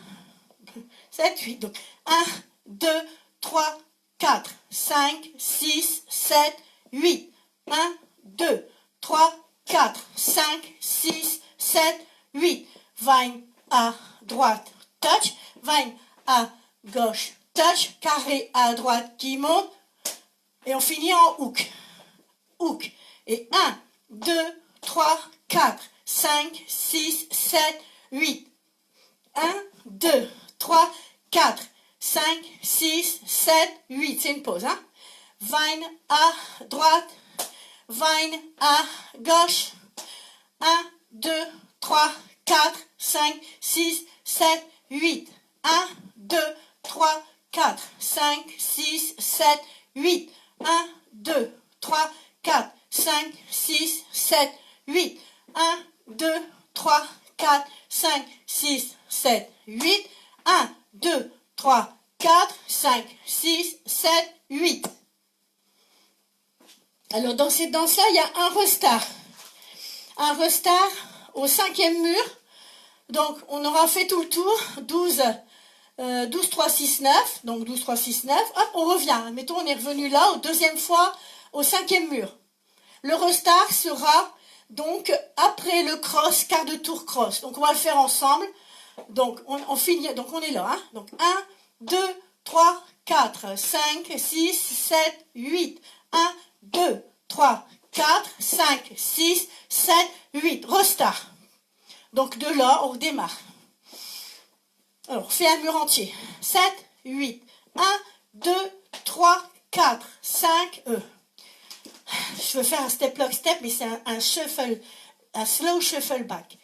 7, 8. Donc 1, 2, 3, 4, 5, 6, 7, 8. 1, 2, 3, 4, 5, 6, 7, 8. Vine à droite, touch. Vine à gauche, touch. Carré à droite qui monte. Et on finit en hook. Hook. Et 1, 2, 3, 4, 5, 6, 7, 8. 1, 2, 3, 4, 5, 6, 7, 8. C'est une pause. Hein? Vine à droite. Vine à gauche. 1, 2, 3, 4, 5, 6, 7, 8. 1, 2, 3, 4, 5, 6, 7, 8. 1, 2, 3, 4, 5, 6, 7, 8. 1, 2, 3, 4, 5, 6, 7, 8. 1, 2, 3, 4, 5, 6, 7, 8. Alors dans cette danse-là, il y a un restart. Un restart au 5e mur. Donc on aura fait tout le tour, 12, 3, 6, 9. Donc 12, 3, 6, 9. Hop, on revient. Mettons, on est revenu là, au 2e fois, au 5e mur. Le restart sera donc après le cross, quart de tour cross. Donc on va le faire ensemble. Donc on finit, donc on est là. Hein. Donc 1, 2, 3, 4, 5, 6, 7, 8. 1, 2, 3, 4, 5, 6, 7, 8. Restart. Donc de là, on redémarre. Alors, on fait un mur entier. 7, 8. 1, 2, 3, 4, 5, Je veux faire un step lock step, mais c'est un shuffle, un slow shuffle back.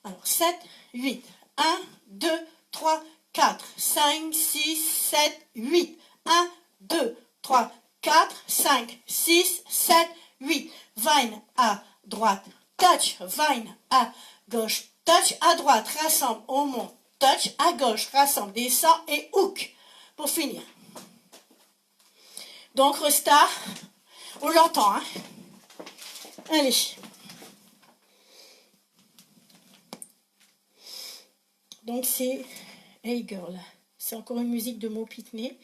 Alors, 7, 8. 1, 2, 3, 4, 5, 6, 7, 8. 1, 2, 3, 4, 5, 6, 7, 8. Vine à droite, touch. Vine à gauche, touch. À droite, rassemble, on monte. Touch. À gauche, rassemble, descend et hook. Pour finir. Donc, restart. On l'entend, hein. Allez. Donc c'est Hey Girl. C'est encore une musique de Mo Pitney.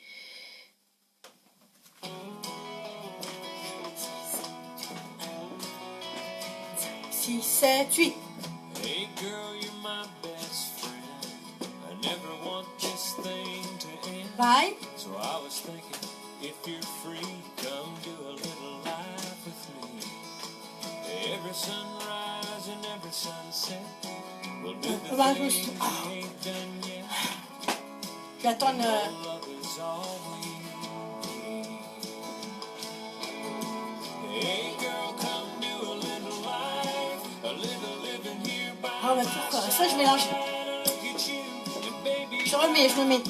6, 7, 8. Hey girl, you're my best friend. I never want this thing to end. Bye. So I was thinking, if you're free, come do a little life with me. Every sunrise and every sunset, we'll do the things we ain't done yet. J'attends Love is all we need. Hey girl, come do a little life, a little living here by Ah bah pourquoi ça je mélange. Je remets, je me mets.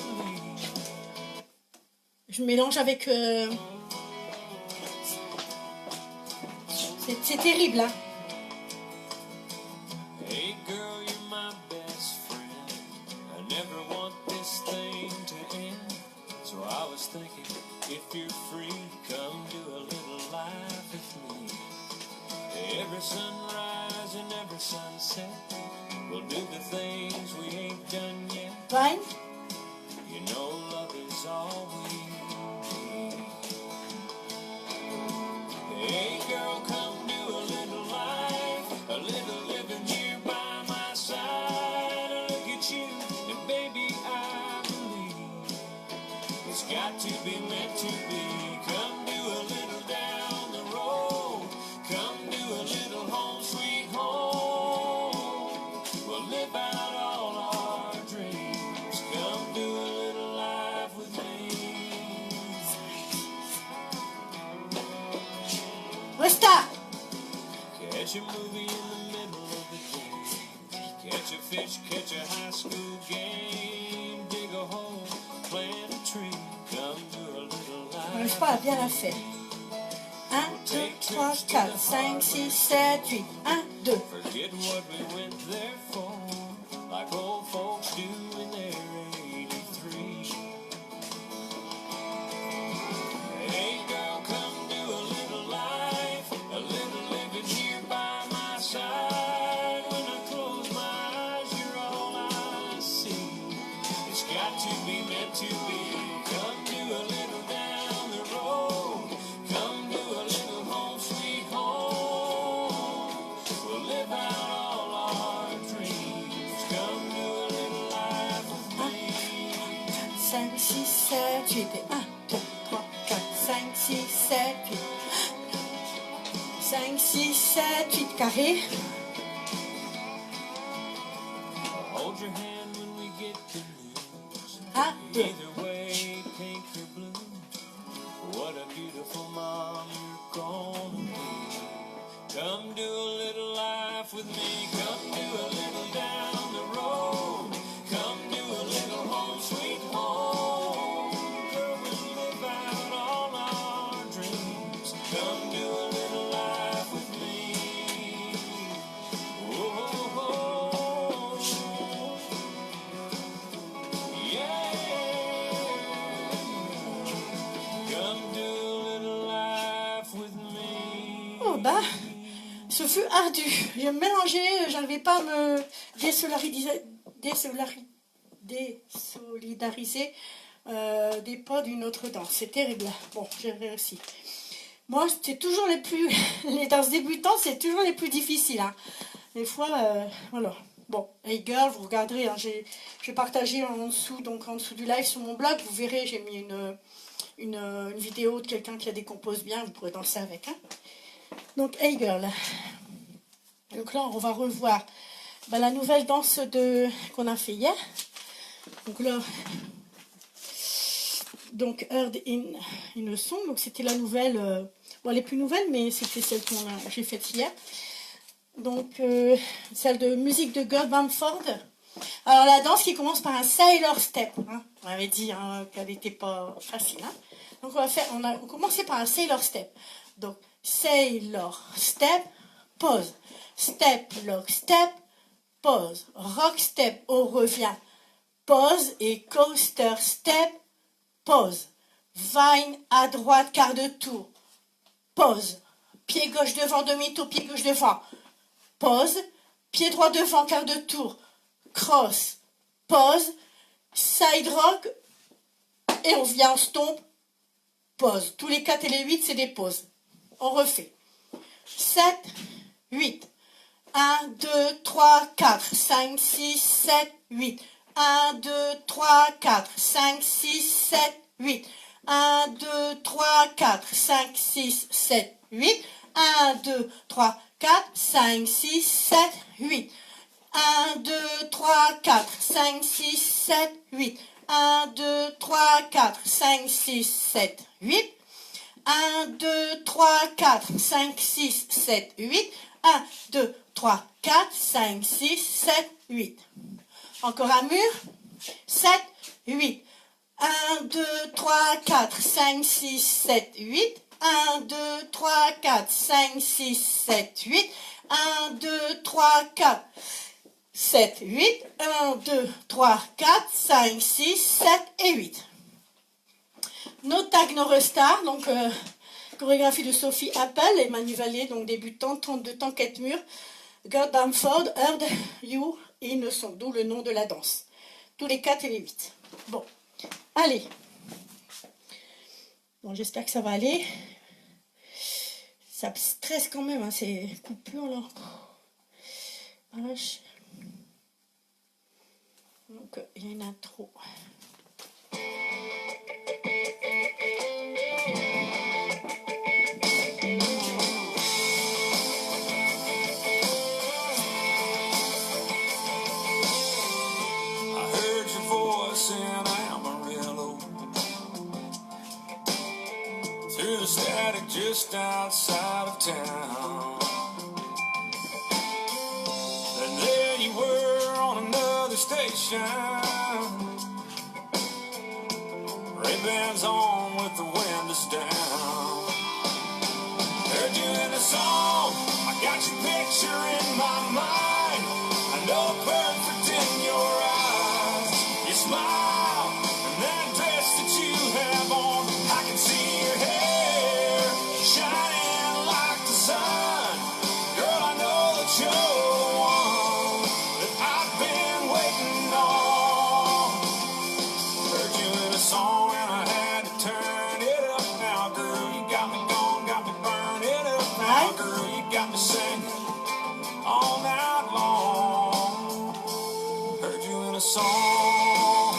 Je mélange avec... C'est terrible, hein. Hey girl, you're my best friend. I never want this thing to end. So I was thinking, if you're free, come do a little life with me. Every sunrise and every sunset, we'll do the things we ain't done yet. Fine. You know love is all we need. Hey girl, come do a little life, a little living here by my side. Look at you, and baby, I believe it's got to be meant to be. Come do a little down the road, come do a little home sweet home. We'll live out all our dreams. Come do a little life with me. Resta. Catch a movie in the middle of the day. Catch a fish, catch a high school game. Dig a hole, plant a tree. Come do a little On life. n'arrive pas à bien la faire. 1, 2, 3, 4, 5, 6, 7, 8. 1, 2. Forget what we went there for, like old folks do in their 83. Hey girl, come do a little life, a little living here by my side. When I close my eyes, you're all I see. It's got to be meant to be. Come do a little down the road, come do a little home sweet home. We'll live out all our dreams. Come do a little life with me. 5, 6, 7, 8. Et 1, 2, 3, 4, 5, 6, 7, 8. 5, 6, 7, 8 carré. Hold your hand when we get the news. 1, 2. Either way, pink or blue. What a beautiful mom you're gonna be. Come do a little life with me. Come do a little down the road. Come do a little home sweet home. Girl, we'll live out all our dreams. Come do a little life with me. Oh, yeah. Come do a little life with me. Oh bah, ce fut ardu. J'ai mélangé, j'arrivais pas à me désolidariser des pas d'une autre danse. C'est terrible. Bon, j'ai réussi. Moi, c'est toujours les danses débutantes, c'est toujours les plus difficiles. Hein. Des fois, voilà. Bon, Hey Girl, vous regarderez, hein, j'ai partagé en dessous du live sur mon blog, vous verrez, j'ai mis une vidéo de quelqu'un qui la décompose bien, vous pourrez danser avec. Hein. Donc, Hey Girl. Donc là, on va revoir la nouvelle danse qu'on a fait hier. Donc là, Heard in a Song. Donc c'était la nouvelle, bon, elle est plus nouvelle, mais c'était celle que j'ai faite hier. Donc celle de musique de Gerd Bamford. Alors la danse qui commence par un Sailor Step. Hein. On avait dit hein, qu'elle n'était pas facile. Hein. Donc on a commencé par un Sailor Step. Donc Sailor Step, pause. Step, lock, step, pause. Rock step, on revient. Pause et coaster step, pause. Vine à droite, quart de tour. Pause. pied gauche devant, demi-tour, pied gauche devant, pause, pied droit devant, quart de tour, cross, pause, side rock, et on vient en stomp, pause. Tous les 4 et les 8, c'est des pauses. On refait. 7, 8. 1, 2, 3, 4, 5, 6, 7, 8. 1, 2, 3, 4, 5, 6, 7, 8. 1, 2, 3, 4, 5, 6, 7, 8. 1, 2, 3, 4, 5, 6, 7, 8. 1, 2, 3, 4, 5, 6, 7, 8. 1, 2, 3, 4, 5, 6, 7, 8. 1, 2, 3, 4, 5, 6, 7, 8. 1, 2, 3, 4, 5, 6, 7, 8. Encore un mur. 7, 8. 1, 2, 3, 4, 5, 6, 7, 8. 1, 2, 3, 4, 5, 6, 7, 8. 1, 2, 3, 4, 7, 8. 1, 2, 3, 4, 5, 6, 7 et 8. No tag, no restart. Donc, chorégraphie de Sophie Appel et Manu Vallée, donc débutante, 32 temps, 4 murs. God Damford, heard you in song, d'où le nom de la danse. Tous les 4 et les 8. Bon, allez. Bon, j'espère que ça va aller. Ça stresse quand même, hein, ces coupures là. Vache. Donc, il y a une intro. Through the static just outside of town. And there you were on another station. Ray-Bans on with the windows down. Heard you in a song, I got your picture in my mind. I know perfect in your eyes. You smile, and that dress that you have on, I can see your hair shining like the sun. Girl, I know that you're the one that I've been waiting on. Heard you in a song and I had to turn it up. Now, girl, you got me gone, got me burn it up. Now, girl, you got me singing all night long. Heard you in a song.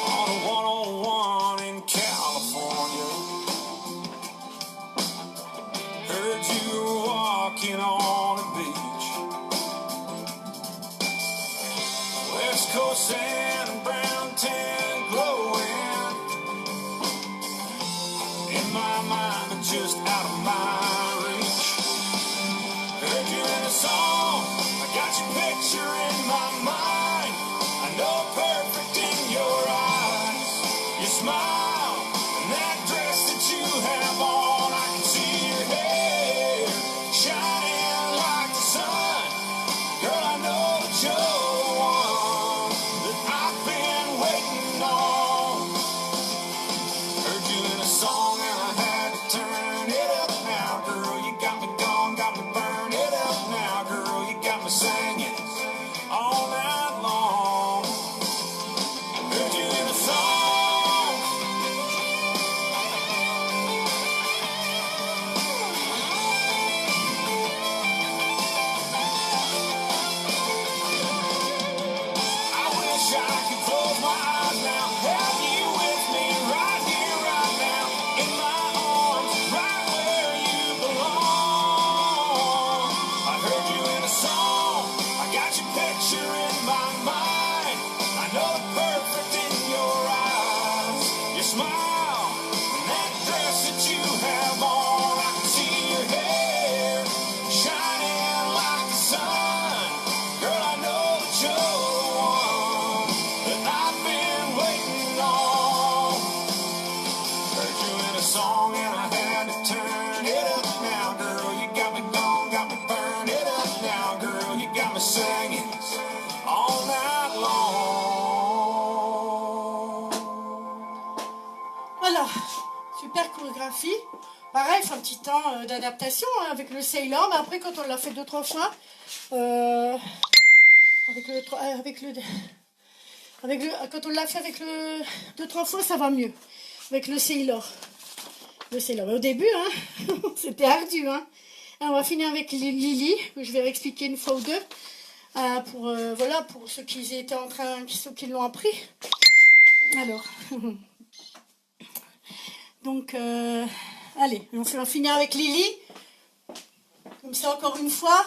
On a 101 in California. Heard you walking on the beach. West Coast sand and brown tan glowing. In my mind, but just out of my reach. Heard you in a song, I got your picture in my mind. I know perfect in your eyes. You smile, and that dress that you have on, I can see your hair shining like the sun. Girl, I know that you're the one that I've been waiting on. Heard you in a song and I had to turn it up now, girl. You got me gone, got me burn it up now, girl. Voilà, super chorégraphie. Pareil, il faut un petit temps d'adaptation hein, avec le Sailor, mais après quand on l'a fait 2-3 fois, quand on l'a fait avec le 2-3 fois, ça va mieux. Avec le Sailor. Le Sailor. Mais au début, hein, c'était ardu. Hein. Alors, on va finir avec Lily, que je vais réexpliquer une fois ou deux. Voilà, pour ceux qui étaient ceux qui l'ont appris. Alors. Donc, allez, on va finir avec Lily. Comme ça, encore une fois.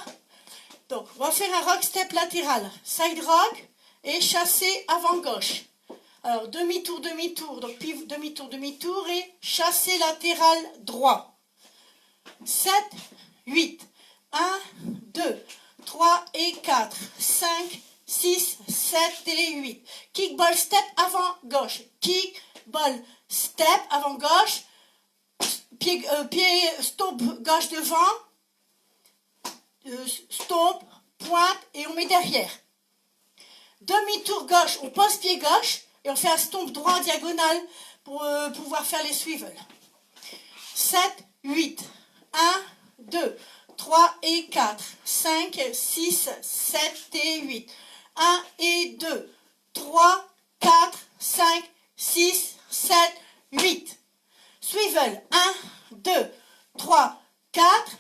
Donc, on va faire un rock step latéral. Side rock et chassé avant gauche. Alors, demi-tour, demi-tour. Donc, puis demi-tour, demi-tour et chassé latéral droit. 7, 8. 1, 2, 3 et 4. 5, 6, 7 et 8. Kick ball step avant gauche. Kick ball step avant gauche. Pied stomp gauche devant. Stomp, pointe et on met derrière. Demi-tour gauche, on pose pied gauche et on fait un stomp droit en diagonale pour pouvoir faire les swivels. 7, 8, 1, 2, 3 et 4, 5, 6, 7 et 8. 1 et 2, 3, 4, 5, 6, 7, 8. Swivel, 1, 2, 3, 4.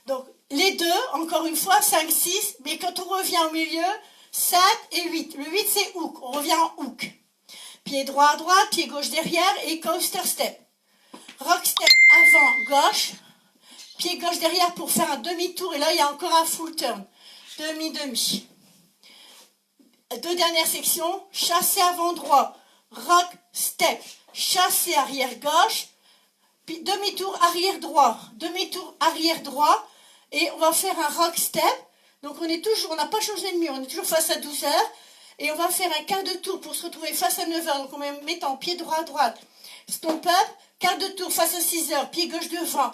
Donc, les deux, encore une fois, 5, 6. Mais quand on revient au milieu, 7 et 8. Le 8, c'est hook. On revient en hook. Pied droit à droite, pied gauche derrière et coaster step. Rock step avant, gauche. Pied gauche derrière pour faire un demi-tour. Et là, il y a encore un full turn. Demi-demi. Deux dernières sections. Chassé avant droit. Rock step. Chassé arrière gauche. Puis demi-tour arrière droit. Demi-tour arrière droit. Et on va faire un rock step. Donc on n'a pas changé de mur. On est toujours face à 12 heures. Et on va faire un quart de tour pour se retrouver face à 9 heures. Donc on va mettre en pied droit à droite. Stomp up. Quart de tour face à 6 heures. Pied gauche devant.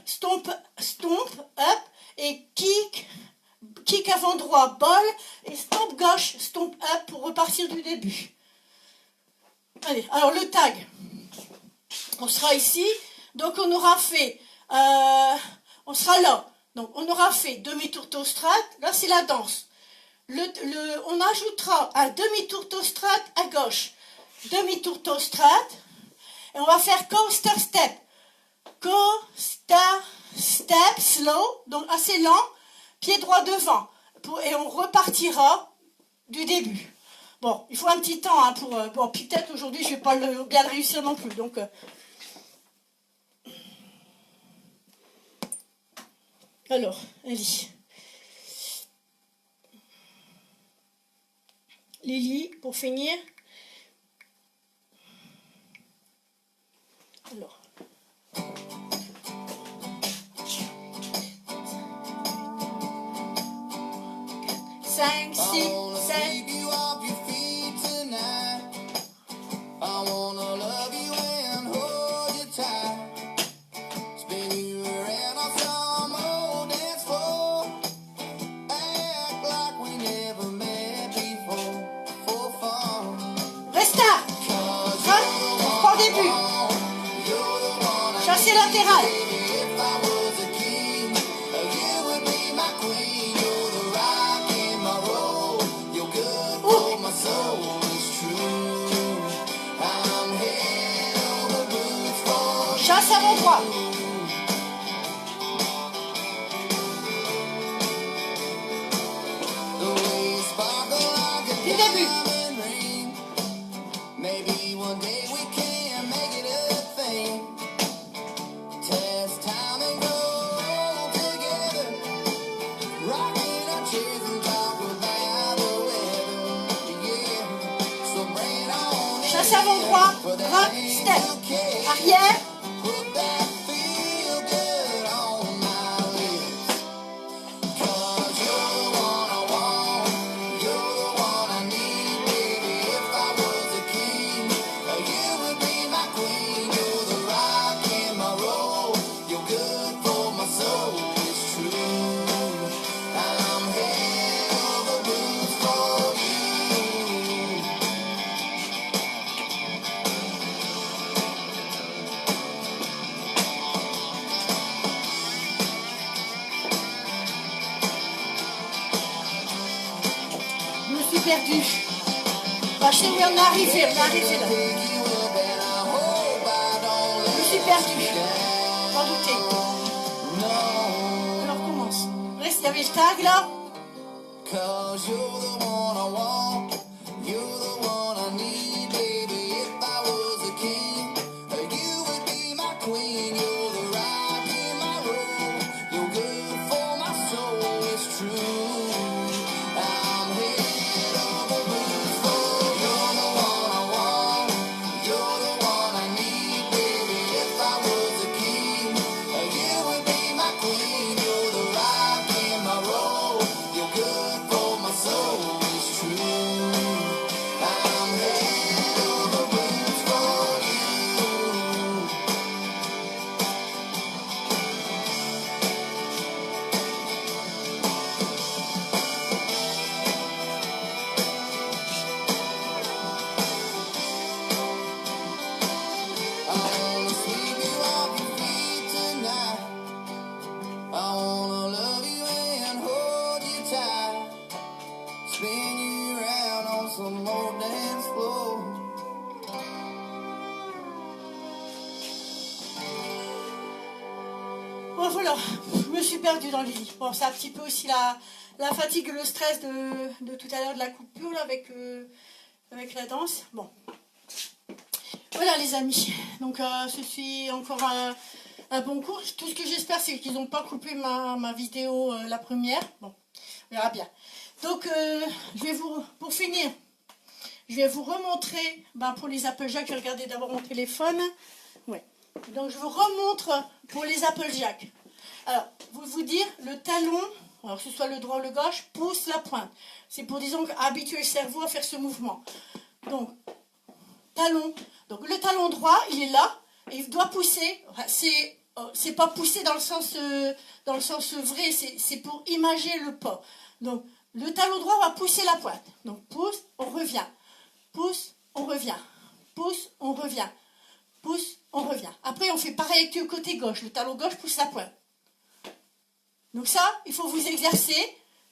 Stomp up. Et kick avant droit. Ball. Et stomp gauche. Stomp up pour repartir du début. Allez, alors le tag. On sera ici. Donc on aura fait... on sera là. Donc, on aura fait demi-tour toe strat. Là, c'est la danse. On ajoutera un demi-tour toe strat à gauche. Demi-tour toe strat. Et on va faire coaster step. Coaster step slow. Donc, assez lent. Pied droit devant. Et on repartira du début. Bon, il faut un petit temps hein, pour... bon, puis peut-être aujourd'hui, je ne vais pas bien le réussir non plus. Donc... alors, allez. Lily, pour finir. Alors. 5, 6, 7. Chassé latéral. Chasse avant droit. Du début. Chasse avant droit, rock, step, arrière. perdu. Bah, je sais où on est arrivé là. Je me suis perdu. Sans douter. Alors on recommence. Reste, il y avait le tag là. Cause you're the one I want, you're the one I need, baby. If I was a king, you would be my queen. You're the rock in my road, you're good for my soul, it's true. I'm head over boots for you're the one I want, you're the one I need, baby. If I was a king, you would be my queen. You're the rock in my road, you're good for my soul, it's true. I'm head over boots for you. I wanna sweep you off your feet tonight. I wanna love you and hold you tight. Spin you around on some old dance floor. Bon voilà, je me suis perdue dans le lit. Bon, c'est un petit peu aussi la fatigue, le stress de tout à l'heure de la coupure là, avec la danse. Bon. Voilà les amis, donc ceci encore un bon cours. Tout ce que j'espère c'est qu'ils n'ont pas coupé ma vidéo la première. Bon, on verra bien. Donc pour finir, je vais vous remontrer, pour les Applejack, je vais regarder d'abord mon téléphone. Ouais. Donc je vous remontre pour les Applejack. Alors, vous dire, le talon, alors que ce soit le droit ou le gauche, pousse la pointe. C'est pour, disons, habituer le cerveau à faire ce mouvement. Donc, talon. Donc le talon droit, il est là, et il doit pousser. Enfin, c'est pas pousser dans le sens vrai, c'est pour imager le pas. Donc le talon droit va pousser la pointe. Donc pousse, on revient. Pousse, on revient. Pousse, on revient. Pousse, on revient. Après, on fait pareil avec le côté gauche. Le talon gauche pousse la pointe. Donc ça, il faut vous exercer.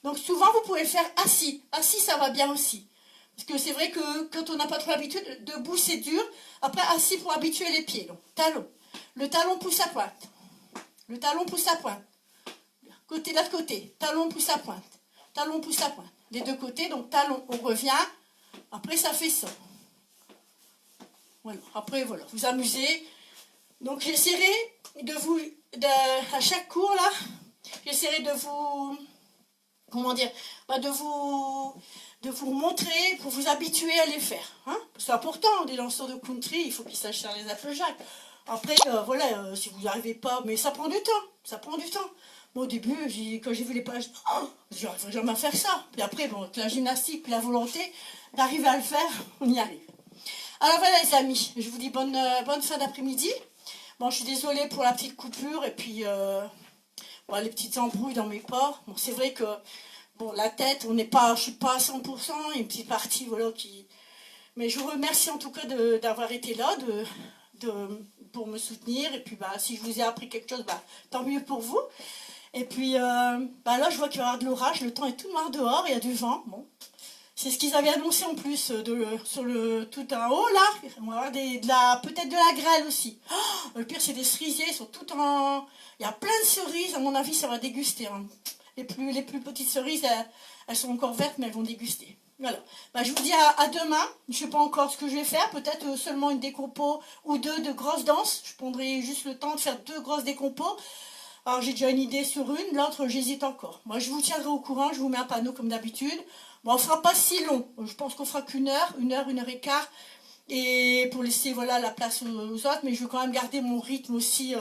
Donc souvent, vous pouvez le faire assis. Assis, ça va bien aussi. Parce que c'est vrai que quand on n'a pas trop l'habitude, debout c'est dur. Après, assis pour habituer les pieds. Donc, talon. Le talon pousse la pointe. Le talon pousse la pointe. Côté de l'autre côté. Talon pousse la pointe. Talon pousse la pointe. Des deux côtés. Donc, talon, on revient. Après, ça fait ça. Voilà. Après, voilà. Vous amusez. Donc, j'essaierai à chaque cours, là, j'essaierai de vous... Comment dire, de vous montrer pour vous habituer à les faire. Hein, c'est important, des danseurs de country, il faut qu'ils sachent faire les Applejack. Après, voilà, si vous n'y arrivez pas, mais ça prend du temps. Ça prend du temps. Bon, au début, quand j'ai vu les pages, j'arrive jamais à faire ça. Puis après, bon, avec la gymnastique, puis la volonté d'arriver à le faire, on y arrive. Alors voilà les amis, je vous dis bonne fin d'après-midi. Bon, je suis désolée pour la petite coupure et puis les petites embrouilles dans mes pas. Bon, c'est vrai que la tête, je suis pas à 100%, il y a une petite partie qui... Mais je vous remercie en tout cas d'avoir été là, pour me soutenir. Et puis si je vous ai appris quelque chose, tant mieux pour vous. Et puis là, je vois qu'il va y avoir de l'orage, le temps est tout noir dehors, il y a du vent. Bon. C'est ce qu'ils avaient annoncé en plus sur tout en haut là. On va avoir peut-être de la grêle aussi. Oh, le pire c'est des cerisiers, ils sont tout en... Il y a plein de cerises, à mon avis ça va déguster. Hein. Les plus petites cerises, elles sont encore vertes mais elles vont déguster. Voilà. Je vous dis à demain. Je ne sais pas encore ce que je vais faire. Peut-être seulement une décompo ou deux de grosses danses. Je prendrai juste le temps de faire 2 grosses décompos. Alors j'ai déjà une idée sur une, l'autre j'hésite encore. Moi je vous tiendrai au courant, je vous mets un panneau comme d'habitude. Bon, on ne fera pas si long, je pense qu'on fera qu'une heure et quart. Et pour laisser la place aux autres, mais je veux quand même garder mon rythme aussi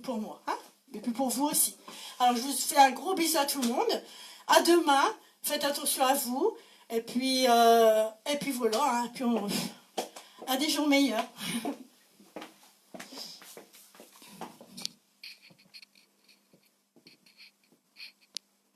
pour moi. Hein, et puis pour vous aussi. Alors je vous fais un gros bisou à tout le monde. À demain, faites attention à vous. Et puis voilà, hein, à des jours meilleurs.